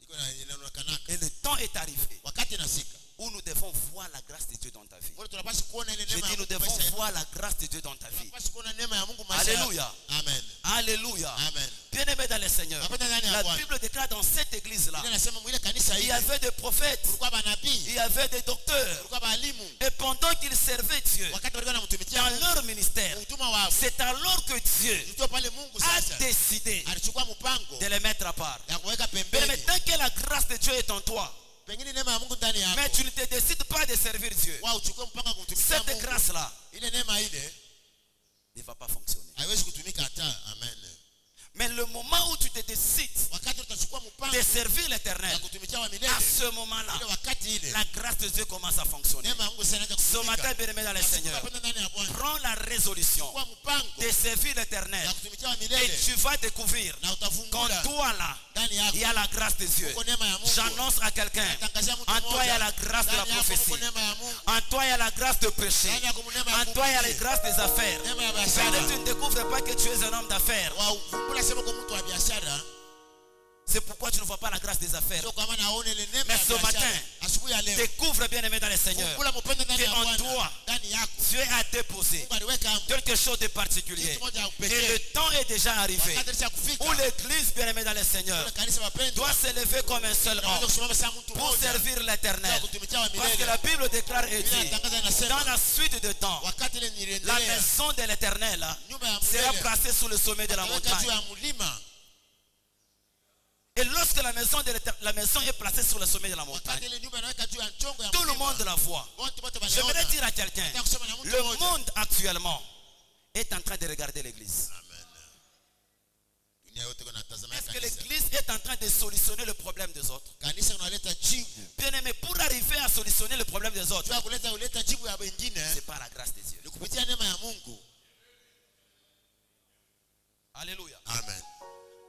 iko na inaonekana. Et le temps est arrivé Wakati nasika, où nous devons voir la grâce de Dieu dans ta vie. wale tunapaswa kuona ile Je neema dis, ya nous Mungu devons maisha yetu. voir la grâce de Dieu dans ta vie. Tunapaswa kuona neema ya Mungu maisha yetu. Alléluia. Amen. Alléluia. Amen. Bien-aimés dans le Seigneur, Wapenda ndani ya la Bwana. Bible déclare dans cette église-là, Biblia inasema mwile kanisa il y hili avait des prophètes, kulikuwa manabii, il y avait des docteurs. kulikuwa walimu. Et pendant qu'ils servaient Dieu Wakati walikuwa wanamtumikia dans Mungu, leur ministère, huduma wao, c'est alors que Dieu ndio pale Mungu a sasa décidé alichukua mpango de les mettre à part. ya kuweka Mais pembeni. tant que la grâce de Dieu est en toi, Pengine neema ya Mungu ndani mais yako, tu ne te décides pas de servir Dieu, wao uchukue mpango wa kumtumikia cette Mungu. grâce-là Ile neema ile ne va pas fonctionner. haiwezi kutumika hata. Amen. Mais le moment où tu te décides wakati utachukua mpango de servir l'Éternel, ya kutumikia wa à milele, ce moment-là, ile wakati ile la grâce de Dieu commence à fonctionner. neema ya Mungu sana Ce matin, bien-aimé dans le Seigneur, prends la résolution kwa mpango de servir l'Éternel ya kutumikia wa et milele, tu vas découvrir na qu'en utafungula toi là, ndani il yako y a la grâce de Dieu. uko neema ya Mungu. J'annonce à quelqu'un, Natangazia mtu en toi il y a mmoja, la grâce de la ndani yako prophétie. uko neema ya Mungu, En toi il y a la grâce de prêcher. ndani yako neema ya En toi il y a la kuhubiri, grâce des affaires. neema ya Peut-être biashara. tu ne découvres pas que tu es un homme d'affaires. Wa ufungula sema kwa mtu wa biashara, C'est pourquoi tu ne vois pas la grâce des affaires. sio kama naone ile neema Mais ya ce matin, biashara. Asubuhi ya leo découvre bien aimé dans le Seigneur fungula mpendo ndani ya que en Bwana, toi, ndani yako Dieu a déposé Mungu aliweka hapo quelque chose de particulier. kitu moja ya Et pekee. le temps est déjà arrivé Wakati cha kufika où l'église bien aimée dans le Seigneur ule kanisa wapendwa doit s'élever comme un seul tunaweza homme kusimama saa mtu pour mmoja servir l'Éternel. kwa kutumikia wa Parce que milele. la Bible déclare et Biblia dit, inatangaza inasema dans la suite de temps, wakati ile la niliendelea maison de l'Éternel nyumba ya sera milele placée sur le sommet de la akaweka juu montagne. ya mlima. Et lorsque la maison est placée sur le sommet de la montagne, Wakati ile nyumba inaweka juu ya mchongo ya tout le mlima, monde la voit. wote wote J'aimerais wanaona. dire à quelqu'un, Nataka kusema na mtu le mmoja. monde actuellement est en train de regarder l'église. Amen. Dunia yote kuna tazama Est-ce que kanisa. l'église est en train de solutionner le problème des autres? Kanisa unaleta jibu. Bien aimé, pour arriver à solutionner le problème des autres, Jua kuleta jibu ya wengine c'est par la grâce de Dieu. ni kupitia neema ya Mungu. Alléluia. Amen.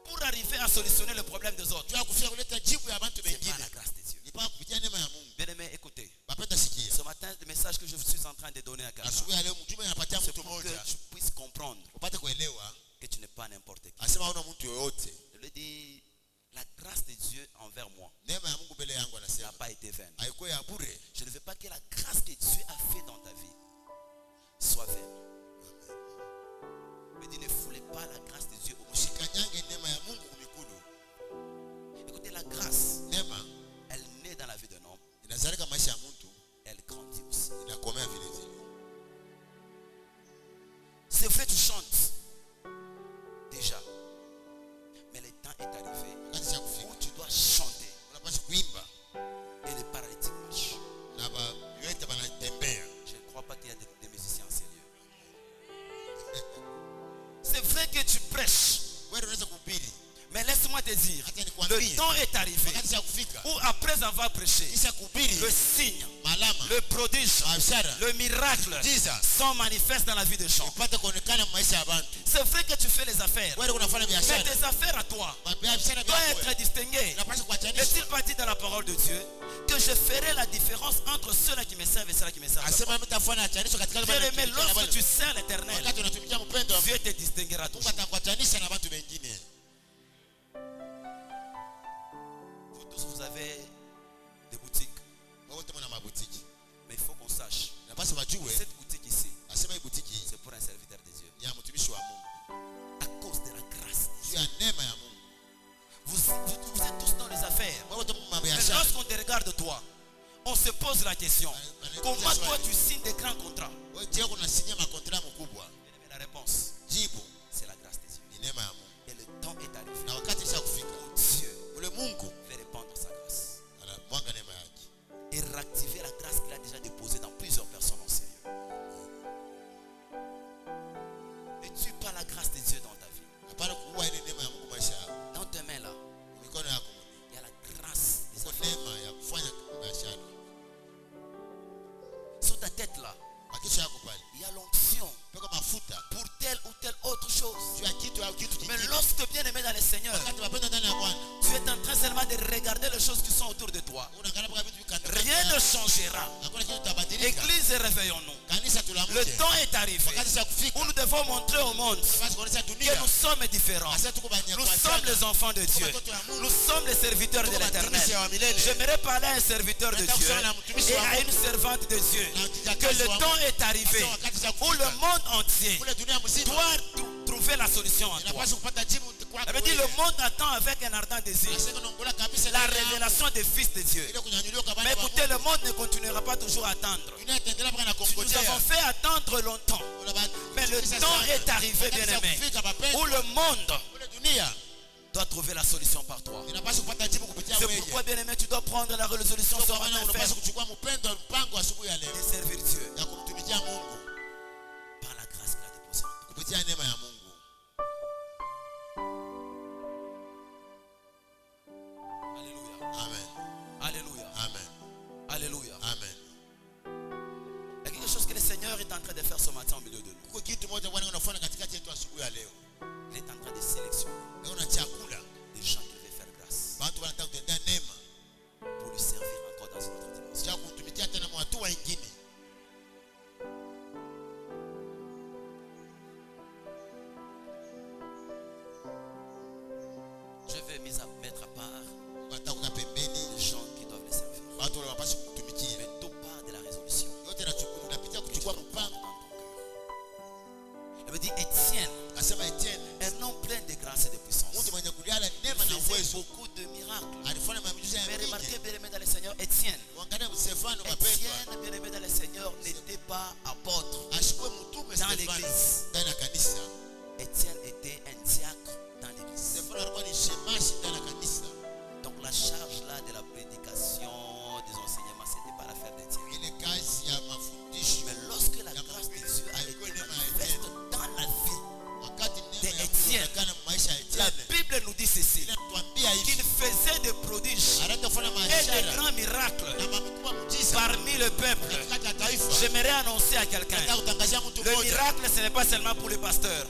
Pour arriver à solutionner le problème des autres, Jua kufika kuleta jibu ya watu c'est par wengine la grâce de Dieu. ni pa kupitia neema ya Mungu. Bien aimé, écoutez. Bapenda sikia. Ce matin, le message que je suis en train de donner à quelqu'un, Asubuhi ya leo mtume anapatia c'est mtu pour que mmoja tu puisses comprendre upate kuelewa. que tu n'es pas n'importe qui. Asema hauna mtu yoyote. Je lui dis, la grâce de Dieu envers moi Neema ya Mungu mbele yangu n'a anasema pas été vaine. haikuwa ya bure. Je ne veux pas que la grâce que Dieu a fait dans ta vie soit vaine. Mais dis, ne foulez pas la grâce de Dieu au mouchika. Usikanyange neema ya Mungu kumikulu. Écoutez, la grâce, Neema elle naît dans la vie d'un homme, inazalika maisha ya mtu, elle grandit aussi. inakomea vile vile. C'est vrai, tu chantes déjà, mais le temps est arrivé Wakati cha kufika où tu dois chanter unapaswa kuimba et le paralytique marche. na yote wanatembea. Je ne crois pas qu'il y a des musiciens en ces lieux. C'est vrai que tu prêches, Wewe unaweza kuhubiri. mais laisse-moi te dire, Acha le nikwambie. temps est arrivé Wakati cha kufika où après avoir prêché, kisha kuhubiri le signe, malama le prodige, biashara le miracle Jesus sont manifestes dans la vie des gens. ipate kuonekana maisha ya watu. C'est vrai que tu fais les affaires, Wewe unafanya mais biashara. tes affaires à toi Biashara doivent yako être distinguées. unapaswa Est-il kuachanisha. pas dit dans la parole de Dieu que je ferai la différence entre ceux-là qui me servent et ceux-là qui me servent pas? Asema mtafanya achanisho katika Bien aimé, lorsque tu sers l'Éternel, wakati unatumikia mpendo wa Dieu te distinguera Mungu toujours. atakuachanisha na watu wengine. Vous tous, vous avez des boutiques, Wote mna mabutiki. mais il faut qu'on sache, Napaswa wajue cette boutique ici, asema hii butiki hii c'est pour un serviteur de Dieu. ni ya mtumishi wa Mungu. À cause de la grâce. Juu ya neema ya Mungu. Vous êtes tous dans les affaires. Wewe wote mna Mais biashara. lorsqu'on te regarde toi, on se pose la question, comment toi tu signes des grands contrats? Wewe je, unasinya makontra mkubwa? Bien aimé, la réponse, Jibu c'est la grâce de Dieu. ni neema ya Mungu. Et le temps est arrivé. Na wakati sasa kufika, Dieu ule Mungu fait répandre sa grâce anamwaga neema yake. et réactiver la grâce qu'il a déjà déposée dans plusieurs personnes en Seigneur. Ne tue pas la grâce de Dieu dans ta vie. Hapana kuua ile neema ya Mungu maisha yako. Dans tes mains là, Mikono yako il y a la grâce des iko affaires. neema ya kufanya biashara. Sur ta tête là, Makisha yako pale. il y a l'onction Peka mafuta. pour telle ou telle autre chose. Juu ya kitu au kitu Mais kingine. lorsque bien aimé dans le Seigneur, Wakati wapenda ndani ya Bwana, tu es en train seulement de regarder les choses qui sont autour de toi. unaangalia mpaka vitu vikando. Rien ne changera. Hakuna kitu kitabadilika. Église, réveillons-nous. Kanisa Le tulamke. temps est arrivé Wakati sasa kufika. où nous devons montrer au monde Basi kuonesha que dunia. nous sommes différents. Sasa tuko banya Nous kwa sommes sana. les enfants de Dieu. Nous sommes les serviteurs de l'Éternel. J'aimerais parler à un serviteur de Dieu et à une servante de Dieu que le temps est arrivé où le monde entier Kule dunia mzima. doit trouver la solution en toi. Inapaswa kupata jibu kwako. Ça veut dire le monde attend avec un ardent désir Nasema naongola kabisa la ndani yangu. révélation des fils de Dieu. Ile kunyanyuliwa kwa Mais baba wa écoutez, Mungu. le monde ne continuera pas toujours à attendre. Dunia itaendelea mpaka na Nous kongojea. avons fait attendre longtemps. Mais le temps est arrivé, bien-aimé, où le monde Kule dunia doit trouver la solution par toi. inapaswa kupata jibu kupitia C'est wewe. pourquoi, bien-aimé, tu dois prendre la résolution Kwa ce maana matin unapaswa ferme kuchukua mpendo mpango asubuhi ya leo de servir Dieu ya kumtumikia Mungu par la grâce qu'il a déposée en toi. kupitia neema ya Mungu. de faire ce matin au milieu de nous. Kuko kitu moja Bwana unafanya katikati yetu asubuhi ya leo. Il est en train de sélectionner Leo na chakula. des gens qui veulent faire grâce Watu wanataka kutendea neema. pour lui servir encore dans une autre dimension. Cha kutumikia tena kwa watu wengine. Je vais mettre à part Watakuwa pembeni. les gens qui doivent les servir. Watu wanapaswa kutumikia. Mais tout part de la résolution. Yote nachukua unapitia kuchukua mpango. Il me dit Étienne, Asema Etienne, un homme plein de grâce et de puissance. mtu mwenye kuliala neema na Il faisait uwezo. beaucoup de miracles. Alifanya maajabu Mais mengi. remarquez, bien aimé dans le Seigneur, Étienne. Uangalie Stefano mapendwa. Étienne, bien aimé dans le Seigneur, n'était pas apôtre. Ashikwe mtume Dans Stefano l'église. ndani ya kanisa. Étienne était un diacre dans l'église. Stefano alikuwa ni shemashi ndani ya kanisa. Donc la charge là de la prédication, des enseignements, c'était pas l'affaire d'Étienne. Ile kazi ya mafundisho. Mais lorsque la grâce de Dieu a été manifeste dans la vie, Wakati de neema ya Mungu Etienne. inaonekana maisha ya la Etienne. Bible nous dit ceci, Inatuambia qu'il hivi. faisait des prodiges Anaenda kufanya et des maishara grands miracles na makubwa muujiza parmi le peuple. katikati ya taifa. J'aimerais annoncer à quelqu'un, Nataka kutangazia mtu le mmoja. miracle ce n'est pas seulement pour les pasteurs.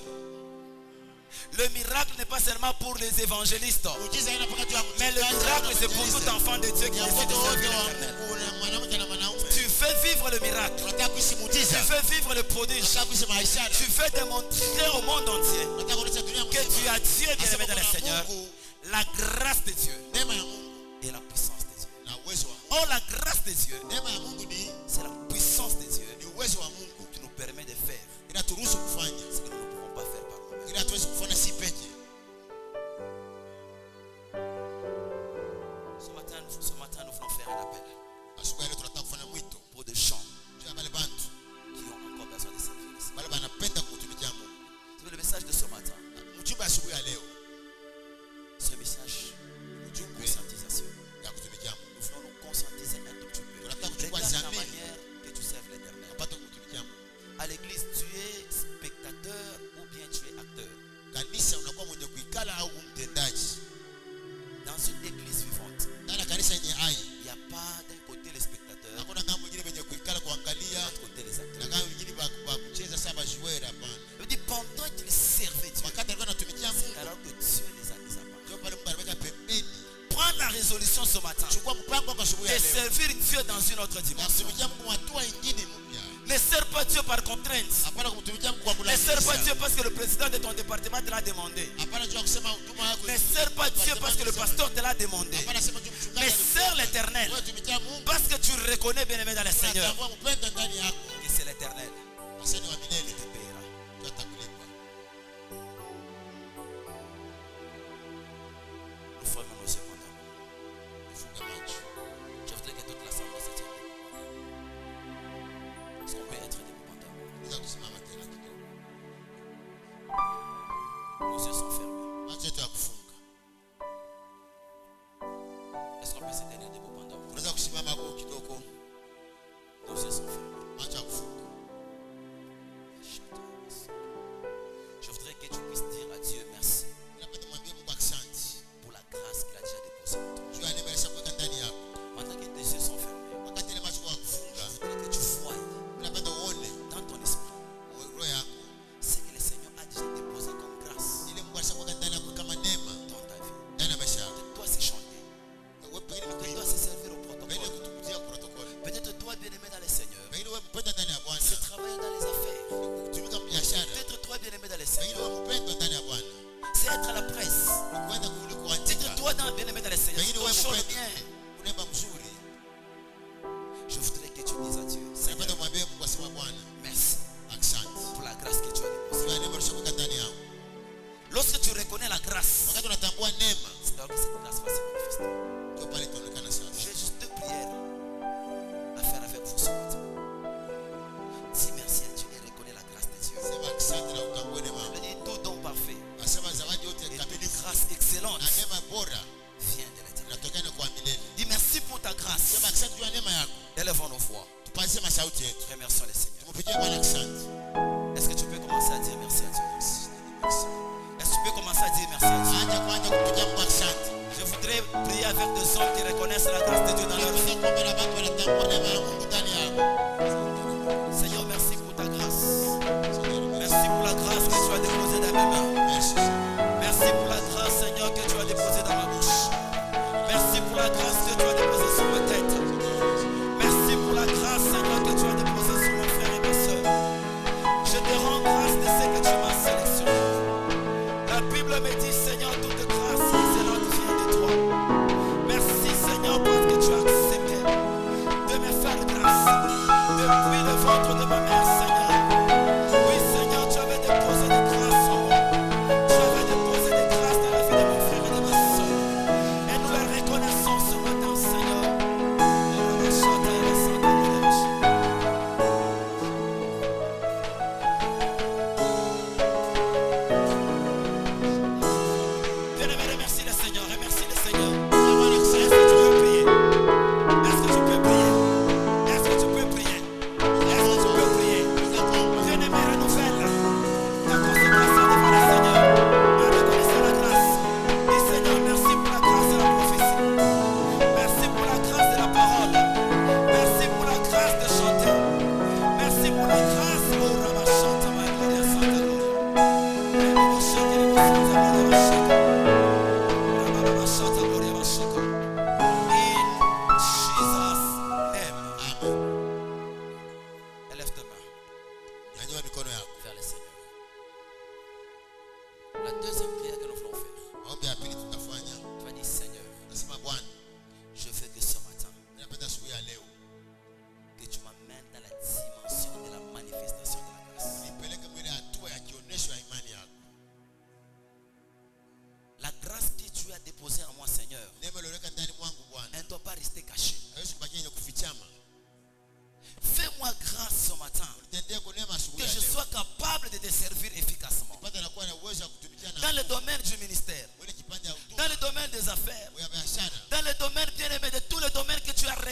Le miracle n'est pas seulement pour les évangélistes. Muujiza haina mpaka tu ya Mais le mchungaji, miracle c'est pour mwanamke. tout enfant de Dieu qui Ya décide de watoto wote servir wa l'Éternel. Mungu na mwanamke na mwanaume. Tu veux vivre le miracle. Unataka kuishi Tu muujiza. veux vivre le prodige. Unataka kuishi maishara. Tu veux démontrer au monde entier Unataka kuonesha dunia que tu mzima. as Dieu bien aimé Asema dans le kuna Seigneur, Mungu, la grâce de Dieu neema ya Mungu et la puissance de Dieu. na uwezo wa Mungu. Oh, la grâce de Dieu, Neema ya Mungu ni c'est la puissance de Dieu uwezo wa Mungu. qui nous permet de faire Inaturuhusu kufanya. ce que nous ne pouvons pas faire par nous-mêmes. Ila hatuwezi kufanya si peke. Ce matin, nous voulons faire un appel Asubuhi leo tunataka kufanya mwito. pour des gens Juu ya wale bantu qui ont encore besoin de servir le Seigneur. wale wanapenda kumtumikia Mungu. C'est le message de ce matin. Mjumbe asubuhi ya leo. Ce message de Ujumbe conscientisation. ya kutumikia Mungu. Nous voulons nous conscientiser un tout petit peu. Tunataka kuchukua Regarde la jamii manière que tu serves l'Éternel. apate kumtumikia Mungu. À l'église, tu es spectateur ou bien tu es acteur. Kanisa unakuwa mwenye kuikala au mtendaji. Dans une église vivante, Ndani ya kanisa yenye hai. il n'y a pas d'un côté les spectateurs, Hakuna kama mwingine mwenye kuikala de kuangalia l'autre côté les na acteurs. kama mwingine ba kucheza saba joueur hapana. Il dit pendant qu'il servait Dieu, Wakati alikuwa anatumikia c'est Mungu, alors que Dieu les a mis à part. ndio pale Mungu aliweka pembeni. Prends la résolution ce matin Chukua mpango kwa asubuhi de ya leo. servir Dieu dans une autre Na dimension. kutumikia Mungu hatua nyingine mpya. Ne sers pas Dieu par contrainte. Hapana kumtumikia Mungu kwa Ne sers pas kulazimisha. Dieu parce que le président de ton département te l'a demandé. Hapana juu ya kusema huduma yako. Ne sers pas Dieu parce que le pasteur te l'a demandé. Hapana sema juu mchungaji. Mais sers l'Éternel Wewe tumikia Mungu. parce que tu reconnais bien aimé dans le Seigneur Unatambua mpendo ndani yako. que c'est l'Éternel Asante wa qui milele. te paiera. Tutakulipa. Nous fermons nos yeux pendant un moment. Funga macho. Je voudrais que toute l'assemblée se tienne debout. Est-ce qu'on peut être debout pendant un moment? Unaweza kusimama tena kidogo. Nos yeux sont fermés. Macho yetu ya kufunga. Est-ce qu'on peut se tenir debout pendant un moment? Unaweza kusimama hapo kidogo. Nos yeux sont fermés. Macho ya kufunga. Je voudrais que tu puisses dire à Dieu merci Napenda mwambie Mungu asante. pour la grâce qu'il a déjà déposée en toi. Juu ya neema alishakuweka ndani yako. Pendant que tes yeux sont fermés, Wakati ile macho ya kufunga, je voudrais que tu voies unapenda uone dans ton esprit roho yako. ce que le Seigneur a déjà déposé comme grâce Ile Mungu alishakuweka ndani yako kama neema dans ta vie. ndani ya maisha yako. Peut-être toi c'est chanter, Wewe pengine ni peut-être kuimba. toi c'est servir au Pengine protocole, kutukutia protokoli. peut-être toi bien aimé dans le Seigneur, Pengine wewe mpenda ndani ya Bwana. c'est travailler dans les affaires, Kutumika biashara. peut-être toi bien aimé dans le Pengine Seigneur, wewe mpenda ndani ya Bwana. c'est être à la presse, Kuenda kule kuandika. peut-être toi dans bien aimé dans le Seigneur, Pengine c'est wewe ton chose mpenda bien. kunemba mzuri. Je voudrais que tu dises à Dieu, Napenda Seigneur, mwambie Mungu asema Bwana, merci asante. pour la grâce que tu as déposée. Juu ya neema alishakuweka ndani yako. Lorsque tu reconnais la grâce, Wakati unatambua neema, c'est alors que cette grâce va se manifester. ndio pale itaonekana sasa. J'ai juste deux prières à faire avec vous ce matin. Dis merci à Dieu et reconnais la grâce de Dieu. Sema asante na utambue neema. Je dis tout don parfait Asema zawadi yote et toute kamilifu grâce excellente na neema bora vient de l'Éternel. inatokana kwa milele. Dis merci pour ta grâce. Sema asante juu ya neema yako. Élevons nos voix. Tupaze masauti yetu. Remercions le Seigneur. Tumpigie Bwana asante. Est-ce que tu peux commencer à dire merci à Dieu? Est-ce que tu peux commencer à dire merci à Dieu? Acha kwanza kumpigia Mungu asante. Je voudrais prier avec des hommes qui reconnaissent la grâce de Dieu dans leur vie. Tunataka kuomba na watu wanatambua neema ya Mungu ndani yako. Seigneur, merci pour ta grâce.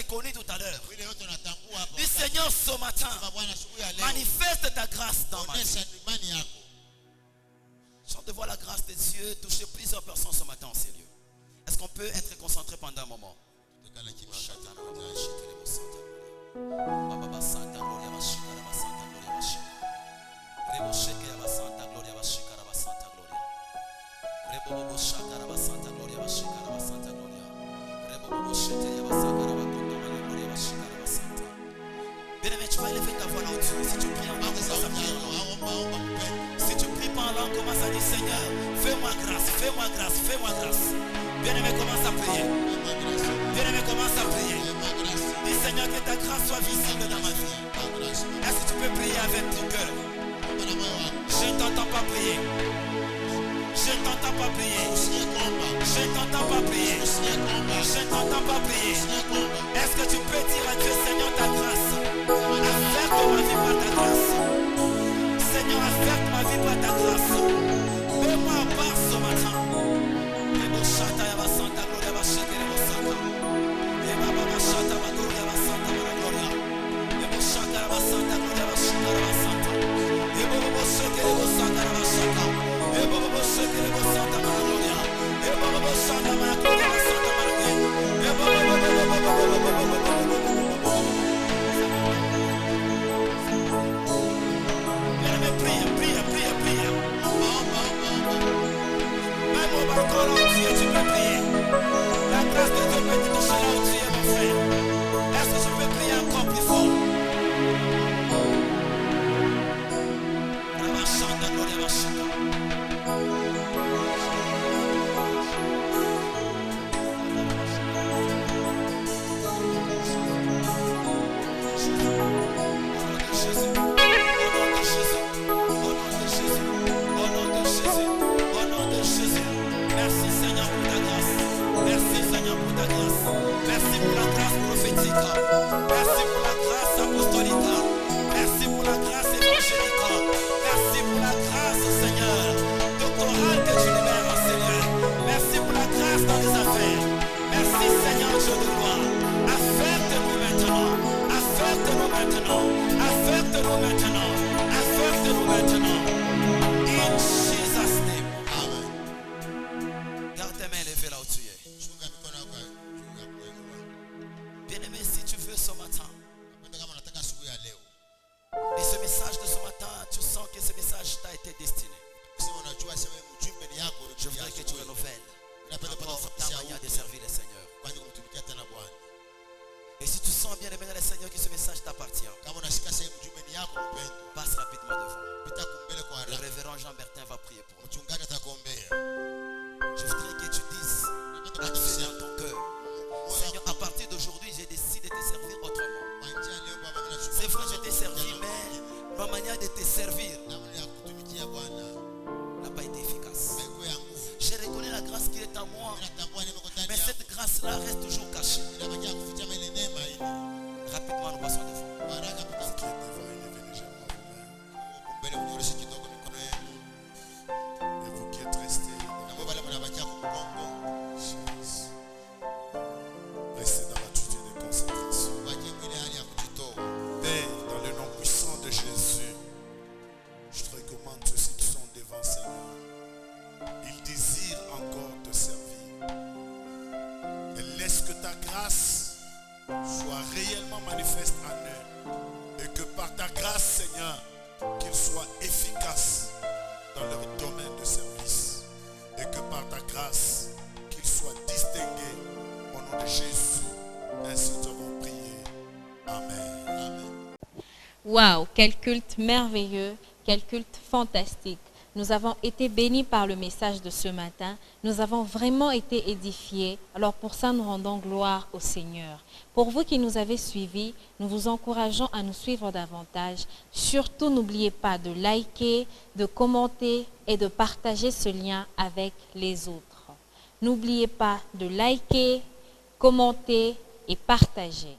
reconnu tout à l'heure. Wile yote unatambua hapo. Dis Seigneur, ce matin, Sema Bwana asubuhi ya leo. manifeste ta grâce dans ma vie. Onyesha imani yako. Chante voir la grâce de Dieu toucher plusieurs personnes ce matin en ces lieux. Est-ce qu'on peut être concentré pendant un moment? Tukala kimya Santa wakati Gloria, mmoja. Baba Santa Gloria, Bashika, Baba Santa Gloria, Bashika. Rebo Sheke, Baba Santa Gloria, Bashika, Baba Santa Gloria. Rebo Bobo Shaka, Baba Santa Gloria, Bashika, Baba Santa Gloria. Rebo Bobo Shete, Baba Santa Gloria, Bashika, Baba Santa. Bien-aimé, tu vas élever ta voix là-dessus. Si tu pries en langue, commence à prier en langue. Si tu pries pas en langue, commence à dire Seigneur, fais-moi grâce, fais-moi grâce, fais-moi grâce. Bien-aimé, commence à prier. Bien-aimé, commence à prier. Dis Seigneur, que ta grâce soit visible dans ma vie. Est-ce que tu peux prier avec ton cœur? Je ne t'entends pas prier. Je ne t'entends pas prier. Je ne t'entends pas prier. Je ne t'entends pas prier. Est-ce que tu peux dire à Dieu, Seigneur, ta grâce? Affecte ma vie par ta grâce. Seigneur, affecte ma vie par ta grâce. Mets-moi à part ce matin. Rebo Shata Yaba Santa Gloria Basheke Rebo Santa. Reba Baba Shata Gloria Basanta Mara Gloria. Rebo Shaka Yaba Santa Gloria Bashika Yaba Santa. Rebo Bobo Sheke Rebo Santa Yaba Shaka. Rebo Bobo Sheke Rebo Santa Mara Gloria. Rebo Bobo Shaka Mara Gloria Basanta Mara Gloria. Rebo Bien-aimé, prie, prie, prie, prie. Même au balcon là où tu es, tu peux prier. La grâce de Dieu peut te toucher là où tu es, mon frère. Est-ce que tu peux prier encore plus fort? Rabashanda Gloria Bashika. Merci Seigneur pour ta grâce. Merci Seigneur pour ta grâce. Merci pour la grâce prophétique. Merci pour la grâce apostolique. Merci pour la grâce évangélique. Merci pour la grâce, Seigneur, doctorale que tu libères, Seigneur. Merci pour la grâce dans les affaires. Merci Seigneur Dieu de gloire. Affecte-nous maintenant. Affecte-nous maintenant. Affecte-nous maintenant. Affecte-nous maintenant. In Jesus' name. Garde tes mains levées là où tu es. Chunga mikono yako juu ya kuweka. Bien-aimé, si tu veux ce matin, Napenda kama unataka asubuhi ya leo. et ce message de ce matin, tu sens que ce message t'a été destiné. Sema unajua sema mjumbe ni yako. Je voudrais que tu renouvelles encore ta manière de servir le Seigneur. Kwanza kumtumikia tena Bwana. Et si tu sens bien aimé dans le Seigneur que ce message t'appartient, Kama unashika sehemu mjumbe ni yako mpendwa. passe rapidement devant. Pita kumbele kwa Le haraka. révérend Jean Bertin va prier pour nous. Mchungaji atakuombea. Je voudrais que tu dises à Dieu dans ton cœur, Seigneur, à partir d'aujourd'hui, j'ai décidé de te servir autrement. Kwa njia leo Baba mimi nashukuru. C'est vrai, je t'ai servi, mais ma manière de te servir namna ya kutumikia Bwana n'a pas été efficace. haikuwa ya nguvu. J'ai reconnu la grâce qui est en moi, Natambua neema kwa ndani mais yako. cette grâce-là reste toujours cachée. Inabakia kuficha ile neema ile. Rapidement, nous passons devant. Kwa haraka pita kumbele unyoroshe kidogo mikono yenu. Et vous qui êtes restés, Na mbona wale mnabakia kumkongo. restez dans l'attitude de concentration. Waje ile hali ya kujitoa. Père, dans le nom puissant de Jésus, je te recommande ceux qui sont devant Seigneur. Ils désirent encore te servir. Et laisse que ta grâce soit réellement manifeste en eux. Et que par ta grâce, Seigneur, qu'ils soient efficaces dans leur domaine de service. Et que par ta grâce, qu'ils soient distingués au nom de Jésus. Ainsi nous avons prié. Amen. Amen. Waouh, quel culte merveilleux, quel culte fantastique. Nous avons été bénis par le message de ce matin. Nous avons vraiment été édifiés. Alors pour ça, nous rendons gloire au Seigneur. Pour vous qui nous avez suivis, nous vous encourageons à nous suivre davantage. Surtout, n'oubliez pas de liker, de commenter et de partager ce lien avec les autres. N'oubliez pas de liker, commenter et partager.